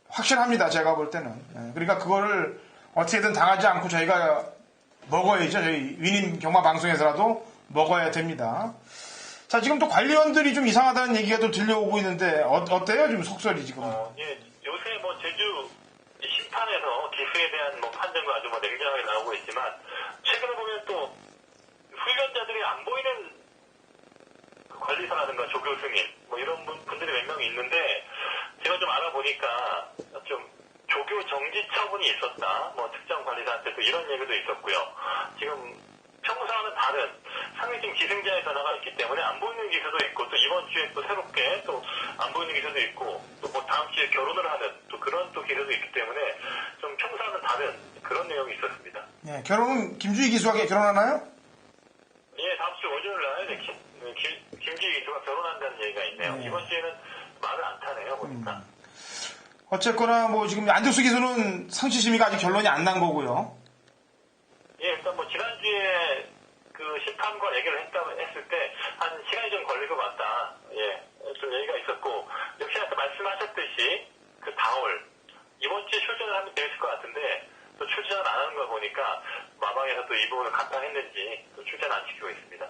확실합니다. 제가 볼 때는. 예, 그러니까 그거를 어떻게든 당하지 않고 저희가 먹어야죠. 저희 위님 경마 방송에서라도 먹어야 됩니다. 자, 지금 또 관리원들이 좀 이상하다는 얘기가 또 들려오고 있는데 어때요? 지금 속설이 지금. 예, 요새 제주 심판에서 기수에 대한 판정도 아주 냉정하게 나오고 있지만 최근에 보면 또 훈련자들이 안 보이는 관리사라든가 조교 승인 이런 분들이 몇 명 있는데 제가 좀 알아보니까 좀 조교 정지 처분이 있었다. 특정 관리사한테도 이런 얘기도 있었고요. 지금 평소와는 다른 상당히 좀 기승자의 변화가 있기 때문에 안 보이는 기수도 있고 또 이번 주에 또 새롭게 또 안 보이는 기수도 있고 또 다음 주에 결혼을 하는 또 그런 또 기수도 있기 때문에 좀 평소와는 다른 그런 내용이 있었습니다. 예, 결혼은 김주희 기수하게 결혼하나요? 예, 다음 주 월요일 날 김지희 기수가 결혼한다는 얘기가 있네요. 네. 이번 주에는 말을 안 타네요, 보니까. 어쨌거나 지금 안덕수 기수는 상시심의가 아직 결론이 안 난 거고요. 예, 일단 지난주에 그 심판과 얘기를 했을 때 한 시간이 좀 걸릴 것 같다. 예, 좀 얘기가 있었고 역시 아까 말씀하셨듯이 그 다올 이번 주에 출전을 하면 재밌을 것 같은데 또 출전을 안 하는 거 보니까 마방에서 또 이 부분을 감당했는지 또 출전 안 시키고 있습니다.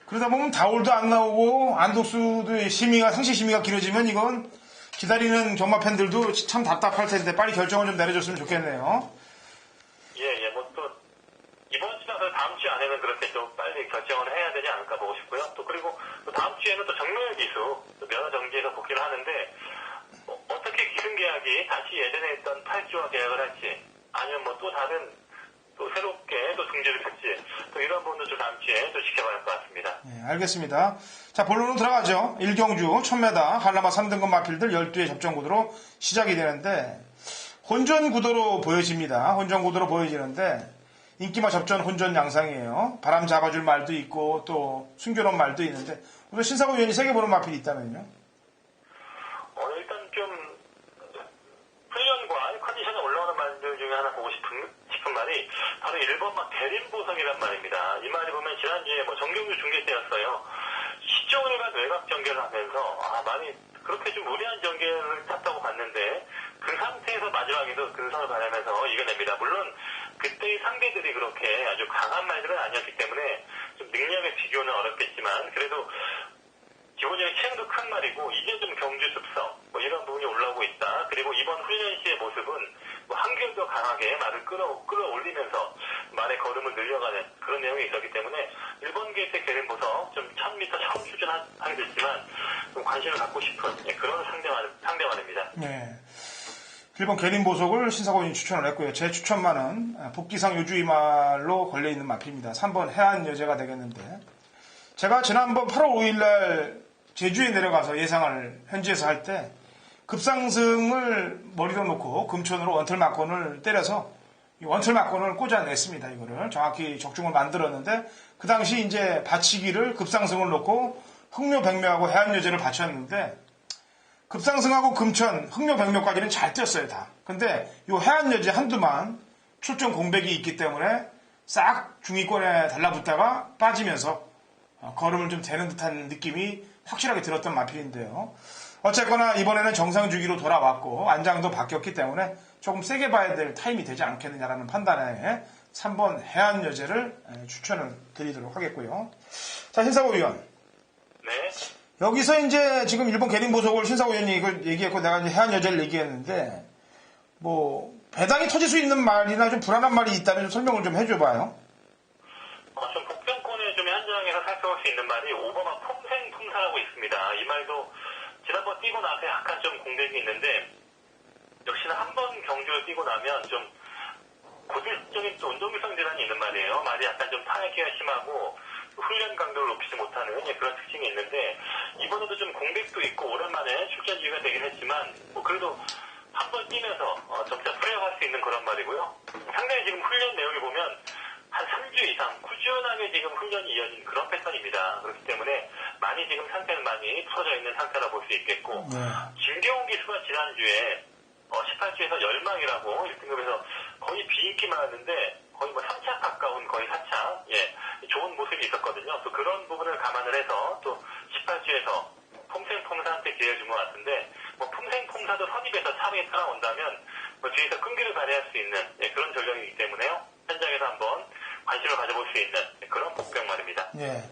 그러다 보면 다올도 안 나오고 안독수도 상시심의가 길어지면 이건 기다리는 경마 팬들도 참 답답할 텐데 빨리 결정을 좀 내려줬으면 좋겠네요. 예, 또 이번 주나 다음 주 안에는 그렇게 좀 빨리 결정을 해야 되지 않을까 보고 싶고요. 또 그리고 또 다음 주에는 또 정명현 기수 면허 정지에서 복귀를 하는데 어떻게 기승 계약이 다시 예전에 했던 8주와 계약을 할지 아니면 또 다른 또 새롭게 또 승지를 할지 또 이런 부분도 좀 다음 주에 또 지켜봐야 할 것 같습니다. 네, 알겠습니다. 자, 본론으로 들어가죠. 1경주 1000m 한라마 3등급 마필들 12의 접전 구도로 시작이 되는데 혼전 구도로 보여집니다. 혼전 구도로 보여지는데 인기마 접전 혼전 양상이에요. 바람 잡아줄 말도 있고 또 숨겨놓은 말도 있는데 오늘 신사고 위원이 세게 보는 마필이 있다면요? 일단 좀 훈련과 컨디션에 올라오는 말들 중에 하나 보고 싶은 말이 바로 1번 대림 보석이란 말입니다. 이 말이 보면 지난주에 정경주 중계 때였어요. 시종일관 외곽 전개를 하면서 많이 그렇게 좀 무리한 전개를 탔다고 봤는데 그 상태에서 마지막에도 근성을 발휘하면서 이겨냅니다. 물론 그때의 상대들이 그렇게 아주 강한 말들은 아니었기 때문에 좀 능력의 비교는 어렵겠지만 그래도 기본적인 체형도 큰 말이고 이제 좀 경주 습성 이런 부분이 올라오고 있다. 그리고 이번 훈련 시의 모습은 한결 더 강하게 말을 말을 끌어올리면서 말의 걸음을 늘려가는 그런 내용이 있었기 때문에 일본 게이트 게린 보석 좀 1000m 처음 출전하게 됐지만 좀 관심을 갖고 싶은 그런 상대만입니다. 네. 일본 게린 보석을 신사고인이 추천을 했고요. 제 추천만은 복기상 요주이말로 걸려있는 마필입니다. 3번 해안 여제가 되겠는데, 제가 지난번 8월 5일날 제주에 내려가서 예상을 현지에서 할 때 급상승을 머리로 놓고 금천으로 원틀 막건을 때려서 이 원틀 막건을 꽂아냈습니다. 이거를 정확히 적중을 만들었는데, 그 당시 이제 받치기를 급상승을 놓고 흥묘 백묘하고 해안 여제를 받쳤는데, 급상승하고 금천, 흥묘 백묘까지는 잘 뛰었어요, 다. 근데 요 해안 여제 한두만 출전 공백이 있기 때문에 싹 중위권에 달라붙다가 빠지면서 걸음을 좀 대는 듯한 느낌이 확실하게 들었던 마필인데요. 어쨌거나 이번에는 정상 주기로 돌아왔고 안장도 바뀌었기 때문에 조금 세게 봐야 될 타임이 되지 않겠느냐라는 판단에 3번 해안 여제를 추천을 드리도록 하겠고요. 자, 신사고 위원. 네. 여기서 이제 지금 일본 게린 보석을 신사고 위원이 이걸 얘기했고 내가 이제 해안 여제를 얘기했는데, 뭐 배당이 터질 수 있는 말이나 좀 불안한 말이 있다면 좀 설명을 좀 해줘봐요. 좀 복병권의 좀 현장에서 살펴볼 수 있는 말이 오버마 폼생폼사라고 있습니다. 이 말도 지난번 뛰고 나서 약간 좀 공백이 있는데, 역시나 한 번 경주를 뛰고 나면 좀 고질적인 또 운동기성 질환이 있는 말이에요. 말이 약간 좀 타격기가 심하고 훈련 강도를 높이지 못하는 그런 특징이 있는데, 이번에도 좀 공백도 있고 오랜만에 출전지가 되긴 했지만 뭐 그래도 한 번 뛰면서 점차 풀려갈 수 있는 그런 말이고요. 상당히 지금 훈련 내용을 보면 한 3주 이상 꾸준하게 지금 훈련이 이어진 그런 패턴입니다. 그렇기 때문에 많이 지금 상태는 많이 풀어져 있는 상태라 볼 수 있겠고, 김경훈 기수가 지난주에 18주에서 열망이라고 1등급에서 거의 비인기만 하는데 거의 뭐 3차 가까운 거의 4차 좋은 모습이 있었거든요. 또 그런 부분을 감안을 해서 또 18주에서 폼생폼사한테 기회를 준 것 같은데, 뭐 폼생폼사도 선입에서 4위에 따라온다면 뭐 뒤에서 끈기를 발휘할 수 있는 그런 전력이기 때문에요. 현장에서 한번 관심을 가져볼 수 있는 그런 복병 말입니다. 예.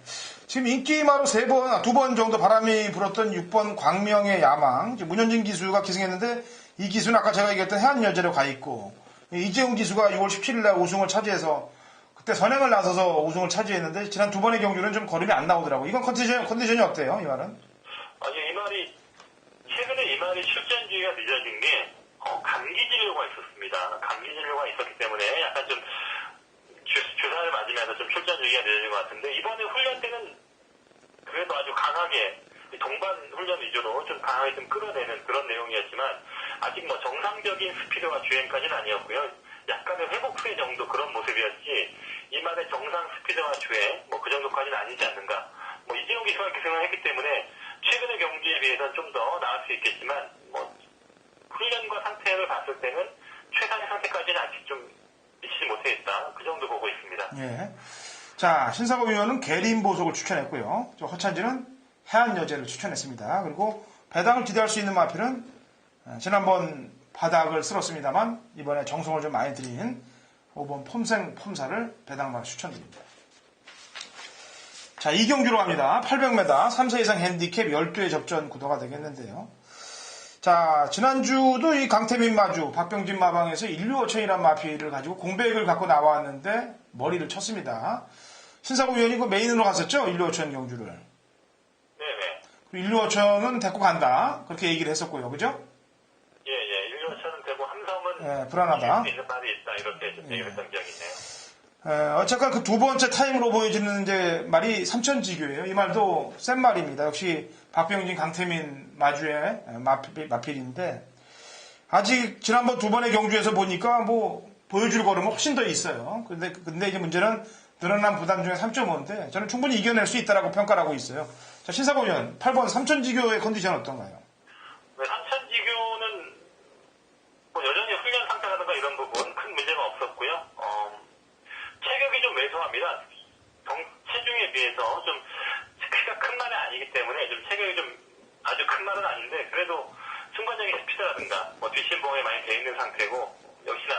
지금 인기마로 2번 정도 바람이 불었던 6번 광명의 야망, 문현진 기수가 기승했는데, 이 기수는 아까 제가 얘기했던 해안여제로 가 있고, 이재훈 기수가 6월 17일날 우승을 차지해서 그때 선행을 나서서 우승을 차지했는데, 지난 두 번의 경주는 좀 걸음이 안 나오더라고요. 이건 컨디션이 어때요, 이 말은? 아니, 이 말이 최근에 이 말이 출전주의가 늦어진 게 감기 진료가 있었습니다. 감기 진료가 있었기 때문에 약간 좀 주사를 맞으면서 좀 출전주의가 늦어진 것 같은데, 이번에 훈련 때는 그래도 아주 강하게 동반 훈련 위주로 좀 강하게 좀 끌어내는 그런 내용이었지만, 아직 뭐 정상적인 스피드와 주행까지는 아니었고요. 약간의 회복세 정도 그런 모습이었지, 이 말의 정상 스피드와 주행 뭐 그 정도까지는 아니지 않는가. 뭐 이재용 기수가 기승을 했기 때문에 최근의 경기에 비해서는 좀 더 나을 수 있겠지만, 뭐 훈련과 상태를 봤을 때는 최상의 상태까지는 아직 좀 미치지 못해 있다. 그 정도 보고 있습니다. 예. 자, 신사고 위원은 게린 보석을 추천했고요. 허찬지는 해안 여제를 추천했습니다. 그리고 배당을 기대할 수 있는 마필은 지난번 바닥을 쓸었습니다만 이번에 정성을 좀 많이 들인 5번 폼생폼사를 배당마로 추천드립니다. 자, 이 경주로 갑니다. 800m 3세 이상 핸디캡 12회 접전 구도가 되겠는데요. 자, 지난주도 이 강태민 마주 박병진 마방에서 1류어천이란 마필을 가지고 공백을 갖고 나왔는데 머리를 쳤습니다. 신사고 위원이 그 메인으로 갔었죠, 1류어천 경주를. 네네. 1류어천은 데리고 간다, 그렇게 얘기를 했었고요, 그죠? 예. 1류어천은 되고 함성은 예, 불안하다. 수 있는 말이 있다. 이렇게 좀 얘기를 했던 기억이 있네요. 어쨌건 그 두 번째 타임으로 보여지는 이제 말이 삼천지교예요. 이 말도 센 말입니다. 역시 박병진, 강태민 마주의 마필인데, 아직 지난번 두 번의 경주에서 보니까 뭐 보여줄 걸음은 훨씬 더 있어요. 근데 이제 문제는 늘어난 부담 중에 3.5인데 저는 충분히 이겨낼 수 있다라고 평가를 하고 있어요. 자, 신사고 위원, 8번 삼천지교의 컨디션 어떤가요? 삼천지교는 뭐 여전히 훈련 상태라든가 이런 부분 큰 문제가 없었고요. 체격이 좀 왜소합니다. 체중에 비해서 좀 키가 큰 말은 아니기 때문에 좀 체격이 좀 아주 큰 말은 아닌데, 그래도 순간적인 스피드라든가 뭐 뒷심봉에 많이 돼 있는 상태고, 역시나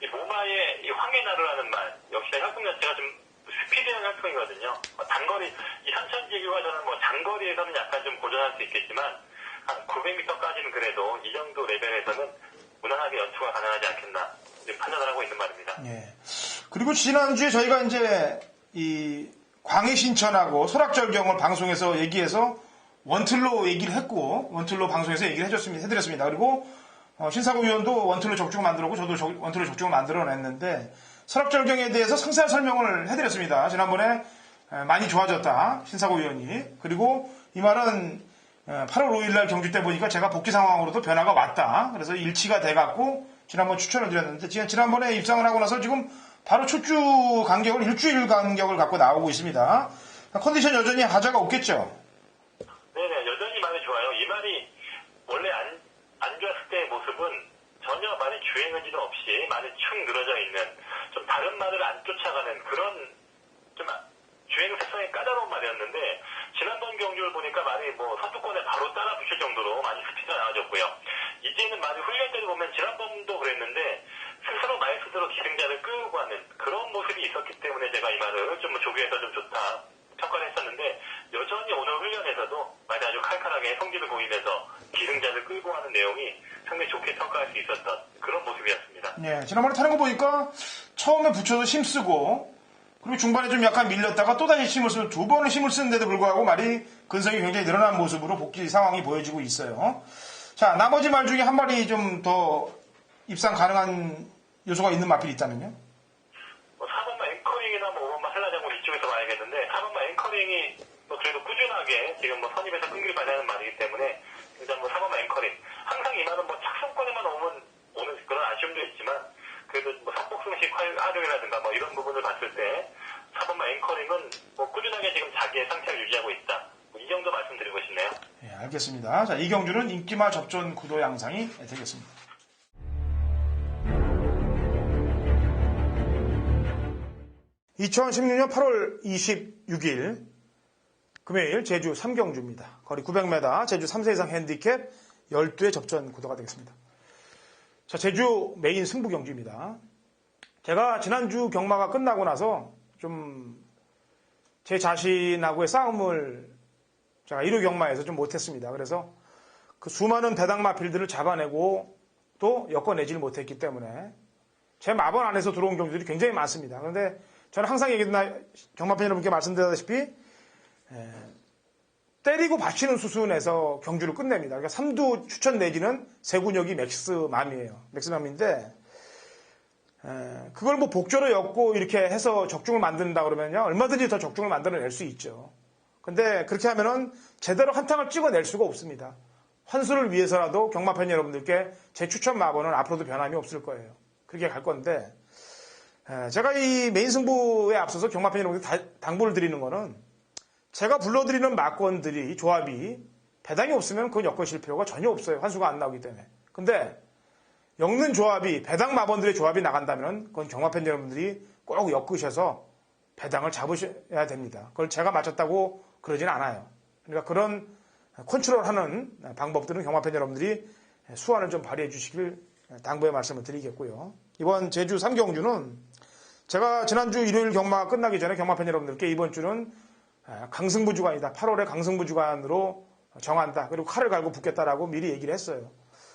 이 모마의 이 황해나루라는 말, 역시나 혈통 자체가 좀 스피드형 혈통이거든요. 단거리, 이 삼천지교가 저는 뭐 장거리에서는 약간 좀 고전할 수 있겠지만 한 900m까지는 그래도 이 정도 레벨에서는 무난하게 연투가 가능하지 않겠나. 이제 판단을 하고 있는 말입니다. 예. 그리고 지난주에 저희가 이제 이 광해신천하고 설악절경을 방송에서 얘기해서 원틀로 얘기를 했고, 원틀로 방송에서 얘기를 해드렸습니다. 그리고 신사고 위원도 원틀로 적중을 만들었고, 저도 원틀로 적중을 만들어냈는데, 설악절경에 대해서 상세한 설명을 해드렸습니다. 지난번에 많이 좋아졌다, 신사고 위원이. 그리고 이 말은 8월 5일날 경주 때 보니까 제가 복귀 상황으로도 변화가 왔다. 그래서 일치가 돼갖고 지난번 추천을 드렸는데, 지난번에 입상을 하고 나서 지금 바로 첫 주 간격을 일주일 간격을 갖고 나오고 있습니다. 컨디션 여전히 하자가 없겠죠? 네네, 여전히 많이 좋아요. 이 말이 원래 안 좋았을 때의 모습은 전혀 많이 주행 의지도 없이 많이 축 늘어져 있는 좀 다른 말을 안 쫓아가는 그런 좀 주행 색상이 까다로운 말이었는데, 지난번 경주를 보니까 말이 뭐 선두권에 바로 따라 붙일 정도로 많이 스피드가 나아졌고요. 이제는 말이 훈련 때도 보면 지난번도 그랬는데 스스로 말 스스로 기승자를 끌고 가는 그런 모습이 있었기 때문에 제가 이 말을 좀 조교해서 좀 좋다 평가를 했었는데, 여전히 오늘 훈련에서도 말이 아주 칼칼하게 성질을 보이면서 기승자를 끌고 가는 내용이 상당히 좋게 평가할 수 있었던 그런 모습이었습니다. 예, 지난번에 타는 거 보니까 처음에 붙여서 힘쓰고, 그리고 중반에 좀 약간 밀렸다가 또다시 힘을 쓰고, 두 번은 힘을 쓰는데도 불구하고 말이 근성이 굉장히 늘어난 모습으로 복귀 상황이 보여지고 있어요. 자, 나머지 말 중에 한 마리 좀 더 입상 가능한 요소가 있는 마필이 있다면요? 4번마 앵커링이나 뭐 5번마 한라장군 이쪽에서 봐야겠는데, 4번마 앵커링이 뭐 그래도 꾸준하게 지금 뭐 선임에서 끈기를 발휘하는 말이기 때문에 일단 뭐 4번마 앵커링 항상 이 말은 뭐 착성권에만 오는 그런 아쉬움도 있지만, 그래도 뭐 선복승식 활용이라든가 뭐 이런 부분을 봤을 때 4번마 앵커링은 뭐 꾸준하게 지금 자기의 상태를 유지하고 있다, 뭐 이 정도 말씀드리고 싶네요. 예, 알겠습니다. 자, 이 경주는 인기마 접전 구도 양상이 되겠습니다. 2016년 8월 26일 금요일 제주 3경주입니다. 거리 900m, 제주 3세 이상 핸디캡 12회 접전 구도가 되겠습니다. 자, 제주 메인 승부 경주입니다. 제가 지난주 경마가 끝나고 나서 좀 제 자신하고의 싸움을 제가 1호 경마에서 좀 못했습니다. 그래서 그 수많은 배당 마필들을 잡아내고 또 엮어내질 못했기 때문에 제 마번 안에서 들어온 경주들이 굉장히 많습니다. 그런데 저는 항상 경마팬 여러분께 말씀드렸다시피 때리고 받치는 수순에서 경주를 끝냅니다. 그러니까 3두 추천 내지는 세군역이 맥스맘이에요. 맥스맘인데 그걸 뭐 복조로 엮고 이렇게 해서 적중을 만든다 그러면요, 얼마든지 더 적중을 만들어낼 수 있죠. 근데 그렇게 하면은 제대로 한탕을 찍어낼 수가 없습니다. 환수를 위해서라도 경마팬 여러분들께 제 추천 마번은 앞으로도 변함이 없을 거예요. 그렇게 갈 건데, 제가 이 메인 승부에 앞서서 경마팬 여러분들 당부를 드리는 거는, 제가 불러드리는 마건들이, 조합이 배당이 없으면 그건 엮으실 필요가 전혀 없어요. 환수가 안 나오기 때문에. 근데 엮는 조합이, 배당 마번들의 조합이 나간다면 그건 경마팬 여러분들이 꼭 엮으셔서 배당을 잡으셔야 됩니다. 그걸 제가 맞췄다고 그러진 않아요. 그러니까 그런 컨트롤하는 방법들은 경마팬 여러분들이 수완을 좀 발휘해 주시길 당부의 말씀을 드리겠고요. 이번 제주 3경주는 제가 지난주 일요일 경마가 끝나기 전에 경마팬 여러분들께 이번 주는 강승부 주간이다, 8월에 강승부 주간으로 정한다, 그리고 칼을 갈고 붙겠다라고 미리 얘기를 했어요.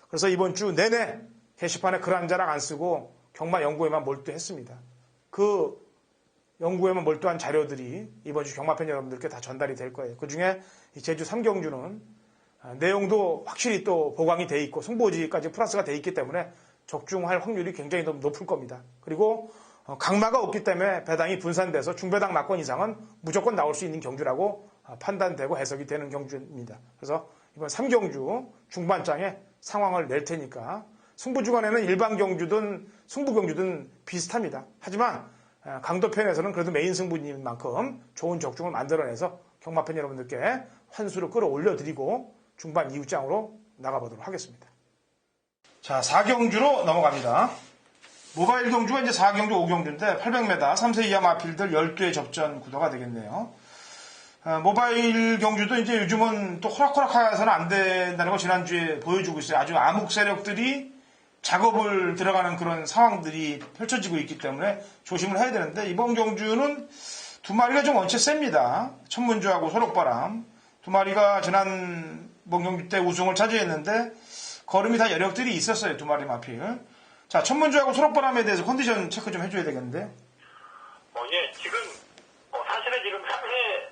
그래서 이번 주 내내 게시판에 글 한 자락 안 쓰고 경마 연구에만 몰두했습니다. 그 연구에만 몰두한 자료들이 이번 주 경마팬 여러분들께 다 전달이 될 거예요. 그중에 이 제주 3경주는 내용도 확실히 또 보강이 돼 있고 승부지까지 플러스가 돼 있기 때문에 적중할 확률이 굉장히 높을 겁니다. 그리고 강마가 없기 때문에 배당이 분산돼서 중배당 막권 이상은 무조건 나올 수 있는 경주라고 판단되고 해석이 되는 경주입니다. 그래서 이번 3경주 중반장에 상황을 낼 테니까 승부주간에는 일반 경주든 승부 경주든 비슷합니다. 하지만 강도편에서는 그래도 메인 승부인 만큼 좋은 적중을 만들어내서 경마팬 여러분들께 환수를 끌어올려드리고 중반 이웃장으로 나가보도록 하겠습니다. 자, 4경주로 넘어갑니다. 모바일 경주가 이제 4경주, 5경주인데 800m, 3세 이하 마필들 12회 접전 구도가 되겠네요. 모바일 경주도 이제 요즘은 또 호락호락해서는 안 된다는 걸 지난주에 보여주고 있어요. 아주 암흑 세력들이 작업을 들어가는 그런 상황들이 펼쳐지고 있기 때문에 조심을 해야 되는데, 이번 경주는 두 마리가 좀 원체 셉니다. 천문주하고 소록바람. 두 마리가 지난번 경주 때 우승을 차지했는데 걸음이 다 여력들이 있었어요. 두 마리 마필. 자, 천문주하고 소록바람에 대해서 컨디션 체크 좀 해줘야 되겠는데요. 예, 지금, 사실은 지금 3회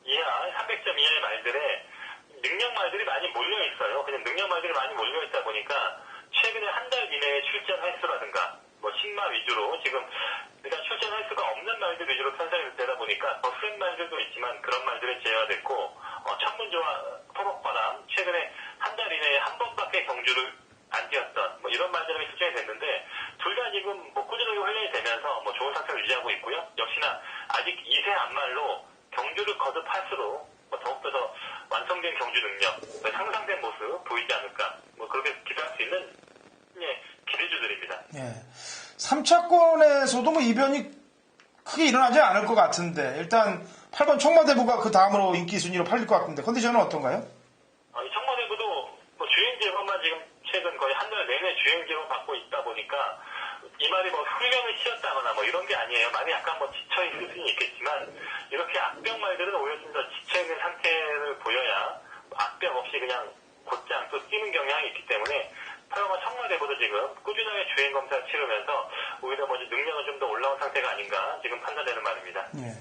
이하, 300점 이하의 말들에 능력 말들이 많이 몰려 있어요. 그냥 능력 말들이 많이 몰려 있다 보니까 최근에 한 달 이내에 출전 횟수라든가, 뭐, 신마 위주로 지금 일단 출전 횟수가 없는 말들 위주로 편성이 되다 보니까 더 센 말들도 있지만 그런 말들은 제외됐고, 천문조와 토록바람, 최근에 한 달 이내에 한 번밖에 경주를 안 뛰었던, 뭐 이런 말들이 출전이 됐는데, 둘 다 지금 뭐 꾸준하게 훈련이 되면서 뭐 좋은 상태를 유지하고 있고요. 역시나 아직 2세 안말로 경주를 거듭할수록 뭐 더욱더 더 완성된 경주 능력, 향상된 모습 보이지 않을까, 뭐 그렇게 기대할 수 있는 기대주들입니다. 예. 3차권에서도 뭐 이변이 크게 일어나지 않을 것 같은데, 일단 8번 청마대부가 그 다음으로 인기 순위로 팔릴 것 같은데, 컨디션은 어떤가요? 이 청마대부도 뭐 주행제로만 지금 최근 거의 한 달 내내 주행제로 받고 있다 보니까 이 말이 뭐 훈련을 쉬었다거나 뭐 이런 게 아니에요. 많이 약간 뭐 지쳐있을 수는 있겠지만 이렇게 악병 말들은 오히려 좀 더 지쳐있는 상태를 보여야 악병 없이 그냥 곧장 또 뛰는 경향이 있기 때문에 8번 청마대부도 지금 꾸준하게 주행 검사를 치르면서 오히려 뭐 능력은 좀 더 올라온 상태가 아닌가 지금 판단되는 말입니다. 예.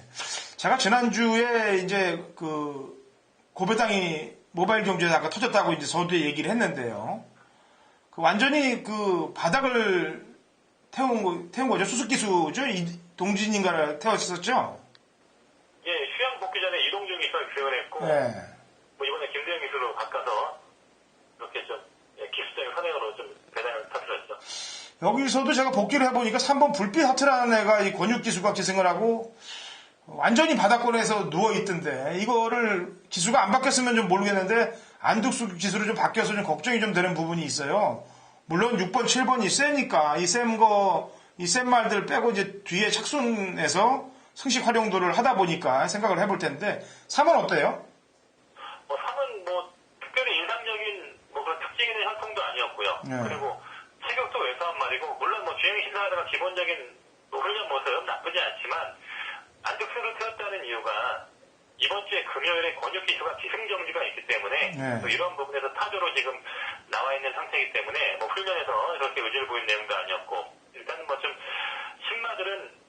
제가 지난주에 이제 그 고배당이 모바일 경주에서 아까 터졌다고 이제 서두에 얘기를 했는데요. 그 완전히 그 바닥을 태운 거죠. 수습기수죠. 동진인가를 태웠었죠. 예, 휴양 복귀 전에 이동중 기수를 기승을 했고, 네. 뭐 이번에 김대영 기수로 바꿔서 이렇게 좀 기술적인 선행으로 좀 배당을 터뜨렸죠. 여기서도 제가 복귀를 해보니까 3번 불빛 하트라는 애가 이 권육기수가 기승을 하고 완전히 바닥권에서 누워있던데, 이거를 기수가 안 바뀌었으면 좀 모르겠는데 안득수 기수로 좀 바뀌어서 좀 걱정이 좀 되는 부분이 있어요. 물론 6번, 7번이 세니까 이 센 말들 빼고 이제 뒤에 착순해서 승식 활용도를 하다 보니까 생각을 해볼 텐데, 3은 어때요? 3은 뭐 특별히 인상적인 뭐 그런 특징 있는 형성도 아니었고요. 네. 그리고 체격도 왜소한 말이고, 물론 뭐 주행 심사하다가 기본적인 뭐 훈련 모습 나쁘지 않지만 안득수를 태웠다는 이유가 이번 주에 금요일에 권육 기수가 기승정지가 있기 때문에 네. 또 이런 부분에서 타조로 지금 나와 있는 상태이기 때문에 뭐 훈련에서 그렇게 의지를 보인 내용도 아니었고, 일단은 뭐 좀 신마들은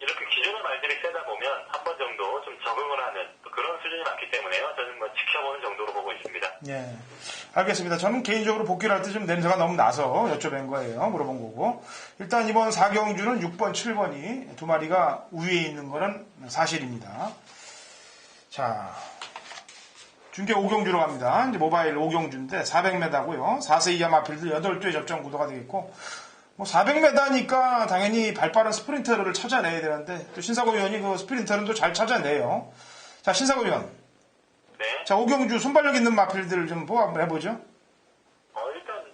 이렇게 기존의 말들이 세다 보면 한 번 정도 좀 적응을 하는 그런 수준이 많기 때문에요. 저는 뭐 지켜보는 정도로 보고 있습니다. 예. 알겠습니다. 저는 개인적으로 복귀를 할 때 좀 냄새가 너무 나서 여쭤뵌 거예요. 물어본 거고. 일단 이번 4경주는 6번, 7번이 두 마리가 우위에 있는 거는 사실입니다. 자, 중계 5경주로 갑니다. 이제 모바일 5경주인데 400m고요. 4세 이하 마필들 8대 접점 구도가 되겠고, 뭐 400m니까 당연히 발빠른 스프린터를 찾아내야 되는데, 또 신사고 위원이 그 스프린터는 또 잘 찾아내요. 자, 신사고 위원. 네. 자, 5경주 순발력 있는 마필들을 좀 해보죠. 일단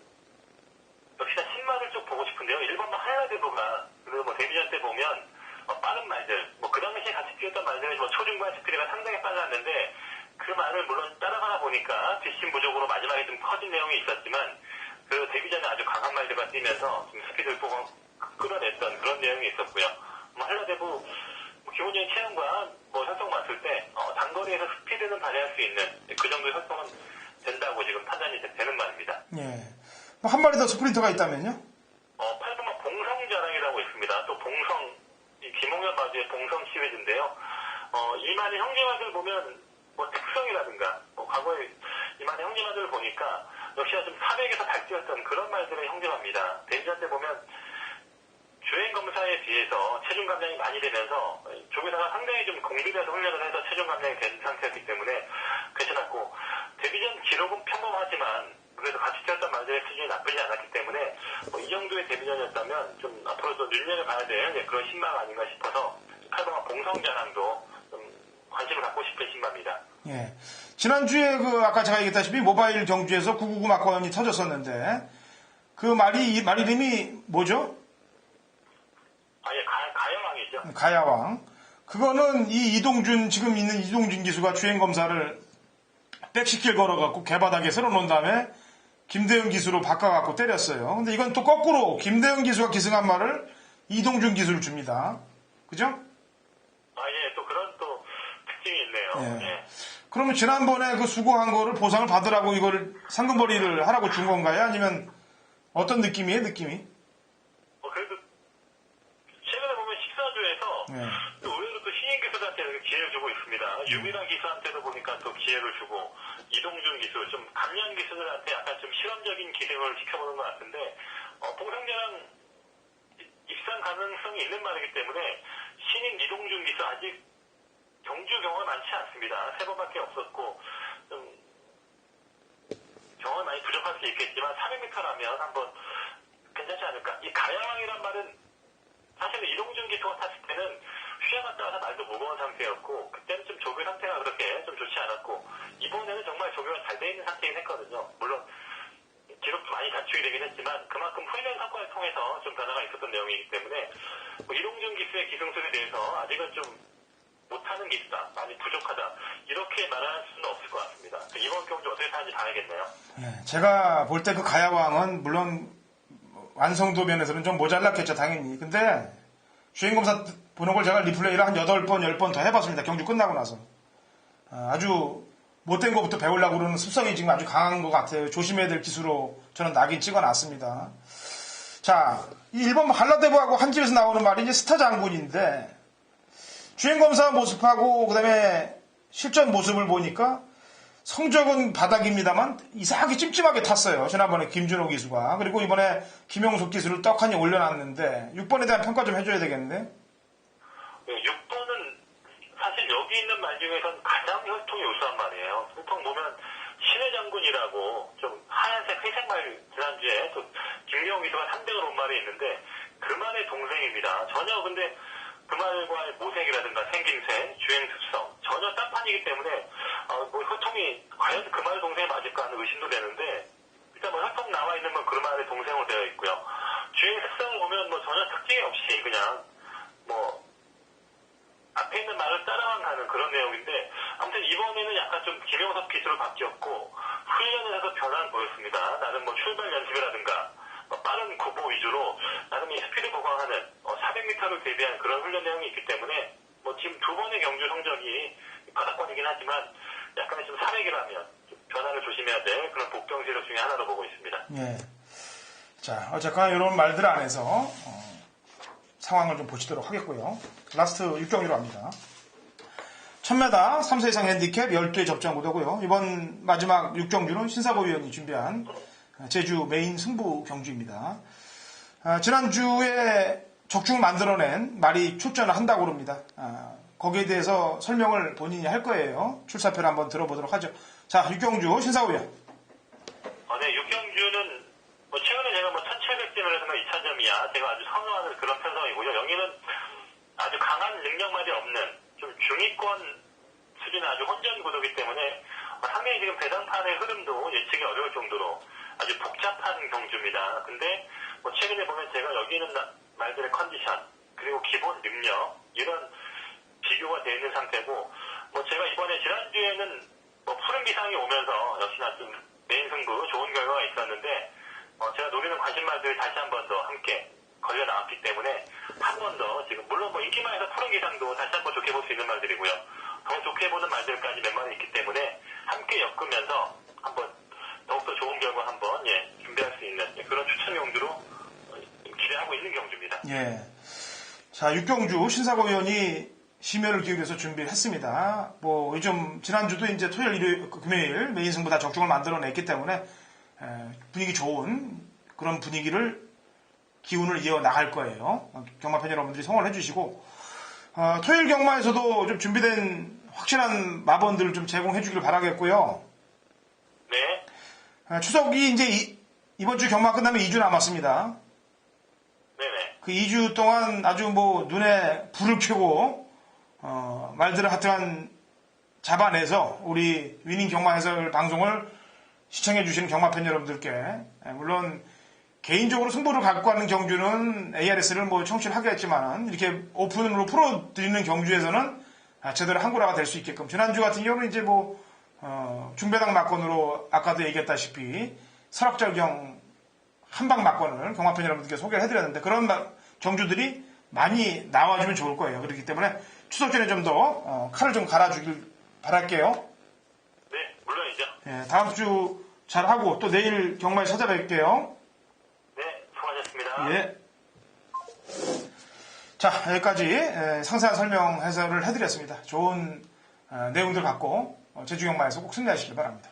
역시나 신마를 좀 보고 싶은데요. 1번만 한라대부가 그리고 뭐 데뷔전 때 보면 빠른 말들, 뭐 그 당시에 같이 뛰었던 말들은 뭐 초중반 스피드가 상당히 빨랐는데, 그 말을 물론 따라가다 보니까 뒷심 부족으로 마지막에 좀 커진 내용이 있었지만, 그 데뷔 전에 아주 강한 말들과 뛰면서 좀 스피드를 보고 끌어냈던 그런 내용이 있었고요. 뭐 한라대부 뭐 기본적인 체형과 뭐 활동 봤을 때 단거리에서 스피드는 발휘할 수 있는 그 정도의 활동은 된다고 지금 판단이 되는 말입니다. 예. 뭐 한 마리 더 스프린터가 있다면요? 8번만 봉성자랑이라고 있습니다. 또 봉성, 이 김홍현 마주의 봉성 시리즈인데요. 이만희 형제마들 보면 뭐 특성이라든가 뭐 과거에 이만희 형제마들을 보니까 역시나 좀 400에서 발뛰었던 그런 말들의 형제마입니다. 데뷔전 때 보면 주행 검사에 비해서 체중 감량이 많이 되면서 조교사가 상당히 좀 공들여서 훈련을 해서 체중 감량이 된 상태였기 때문에 괜찮았고, 데뷔전 기록은 평범하지만 그래도 같이 뛰었던 말들의 수준이 나쁘지 않았기 때문에 이 정도의 데뷔전이었다면 좀 앞으로도 눈여겨봐야 될 그런 신마가 아닌가 싶어서 8번 봉성자랑도 좀 관심을 갖고 싶은 신마입니다. 예. 지난주에 아까 제가 얘기했다시피 모바일 경주에서 999 마커원이 터졌었는데, 그 말 이름이 뭐죠? 예, 가야왕이죠. 가야왕. 그거는 지금 있는 이동준 기수가 주행검사를 백시킬 걸어갖고 개바닥에 세워놓은 다음에 김대영 기수로 바꿔갖고 때렸어요. 근데 이건 또 거꾸로 김대영 기수가 기승한 말을 이동준 기수를 줍니다. 그죠? 예, 또 그런 또 특징이 있네요. 예. 예. 그러면 지난번에 그 수고한 거를 보상을 받으라고 이걸 상금벌이를 하라고 준 건가요? 아니면 어떤 느낌이에요, 느낌이? 또 의외로 또 신인 기수한테 기회를 주고 있습니다. 유미란 기수한테도 보니까 또 기회를 주고 이동준 기수, 좀 감량 기수들한테 약간 좀 실험적인 기능을 시켜보는 것 같은데 봉상대랑 입상 가능성이 있는 말이기 때문에 신인 이동준 기수 아직 경주 경험이 많지 않습니다. 3번밖에 없었고 좀 경험이 많이 부족할 수 있겠지만 400m라면 한번 괜찮지 않을까. 이 가야왕이란 말은 사실 이동준 기수가 탔을 때는 휘하 갔다 와서 말도 무거운 상태였고 그때는 좀 조교 상태가 그렇게 좀 좋지 않았고 이번에는 정말 조교가 잘 돼 있는 상태이긴 했거든요. 물론 기록도 많이 갖추게 되긴 했지만 그만큼 훈련 성과를 통해서 좀 변화가 있었던 내용이기 때문에 이동준 기수의 기승술에 대해서 아직은 좀 못하는 기수다, 많이 부족하다 이렇게 말할 수는 없을 것 같습니다. 이번 경주 어떻게 타는지 봐야겠네요. 제가 볼 때 그 가야왕은 물론 완성도 면에서는 좀 모자랐겠죠, 당연히. 근데 주행검사 보는 걸 제가 리플레이를 한 8번, 10번 더 해봤습니다. 경주 끝나고 나서. 아주 못된 것부터 배우려고 그러는 습성이 지금 아주 강한 것 같아요. 조심해야 될 기수로 저는 낙인 찍어놨습니다. 자, 이 1번 한라대부하고 한 집에서 나오는 말이 이제 스타 장군인데 주행검사 모습하고 그다음에 실전 모습을 보니까 성적은 바닥입니다만 이상하게 찜찜하게 탔어요. 지난번에 김준호 기수가. 그리고 이번에 김용석 기수를 떡하니 올려놨는데 6번에 대한 평가 좀 해줘야 되겠는데. 6번은 사실 여기 있는 말 중에선 가장 혈통이 우수한 말이에요. 보통 보면 신의 장군이라고 좀 하얀색 회색 말 지난주에 또 김용 기수가 3등을 온 말이 있는데 그 말의 동생입니다. 전혀 근데 그 말과의 모색이라든가 생김새, 주행 습성 전혀 딴판이기 때문에 뭐 혈통이 과연 그 말의 동생이 맞을까 하는 의심도 되는데 일단 뭐 혈통 나와 있는 건 그 말의 동생으로 되어 있고요. 주행 습성을 보면 뭐 전혀 특징이 없이 그냥 뭐 앞에 있는 말을 따라만 가는 그런 내용인데 아무튼 이번에는 약간 좀 김용석 기수로 바뀌었고 훈련에서 변화는 보였습니다. 나는 뭐 출발 연습이라든가 빠른 구보 위주로 나름 이 스피드 보강하는 400m를 대비한 그런 훈련 내용이 있기 때문에 뭐 지금 2번의 경주 성적이 바닥권이긴 하지만 약간의 좀 400이라면 변화를 조심해야 될 그런 복병 세력 중에 하나로 보고 있습니다. 예. 자, 어쨌거나 이런 말들 안에서 상황을 좀 보시도록 하겠고요. 라스트 6경기로 합니다. 1000m 3세 이상 핸디캡 12회 접전 구도고요. 이번 마지막 6경주는 신사고 위원이 준비한 제주 메인 승부 경주입니다. 지난주에 적중을 만들어낸 말이 출전을 한다고 합니다. 거기에 대해서 설명을 본인이 할 거예요. 출사표를 한번 들어보도록 하죠. 자, 6경주 신사고 위원. 네, 6경주는 뭐 최근에 제가 뭐 1700점을 해서 2000점이야 제가 아주 선호하는 그런 편성이고요. 여기는 아주 강한 능력만이 없는 좀 중위권 수준의 아주 혼전 구도이기 때문에 상당히 지금 배당판의 흐름도 예측이 어려울 정도로 아주 복잡한 경주입니다. 근데 뭐 최근에 보면 제가 여기 있는 말들의 컨디션 그리고 기본 능력 이런 비교가 되어 있는 상태고 뭐 제가 이번에 지난주에는 뭐 푸른 기상이 오면서 역시나 좀 메인 승부 좋은 결과가 있었는데 제가 노리는 관심말들이 다시 한 번 더 함께 걸려 나왔기 때문에 한 번 더 지금 물론 뭐 인기만에서 푸른 기상도 다시 한 번 좋게 볼 수 있는 말들이고요. 더 좋게 보는 말들까지 몇 마디 있기 때문에 함께 엮으면서 한번 더욱더 좋은 결과 한번 준비할 수 있는 그런 추천 경주로 기대하고 있는 경주입니다. 예. 자, 6경주 신사고 위원이 심혈을 기울여서 준비를 했습니다. 뭐 요즘 지난주도 이제 토요일, 일요일, 금요일 메인 승부 다 적중을 만들어냈기 때문에 분위기 좋은 그런 분위기를 기운을 이어 나갈 거예요. 경마팬 여러분들이 성원을 해주시고 토요일 경마에서도 좀 준비된 확실한 마번들을 좀 제공해 주길 바라겠고요. 네. 추석이 이제 이번 주 경마 끝나면 2주 남았습니다. 네네. 그 2주 동안 아주 뭐 눈에 불을 켜고 말들을 하여튼 잡아내서 우리 위닝 경마 해설 방송을 시청해 주시는 경마팬 여러분들께 물론 개인적으로 승부를 갖고 가는 경주는 ARS를 뭐 청취를 하겠지만 이렇게 오픈으로 풀어드리는 경주에서는 제대로 한구라가 될 수 있게끔 지난주 같은 경우는 이제 뭐 중배당 막건으로 아까도 얘기했다시피 설악절경 한방 막건을 경마팬 여러분들께 소개를 해드렸는데 그런 경주들이 많이 나와주면 좋을 거예요. 그렇기 때문에 추석 전에 좀 더 칼을 좀 갈아주길 바랄게요. 네, 물론이죠. 예, 다음 주 잘하고 또 내일 경마에 찾아뵐게요. 네, 수고하셨습니다. 예. 자, 여기까지 상세한 설명 해설을 해드렸습니다. 좋은 내용들 갖고 제주경마에서 꼭 승리하시길 바랍니다.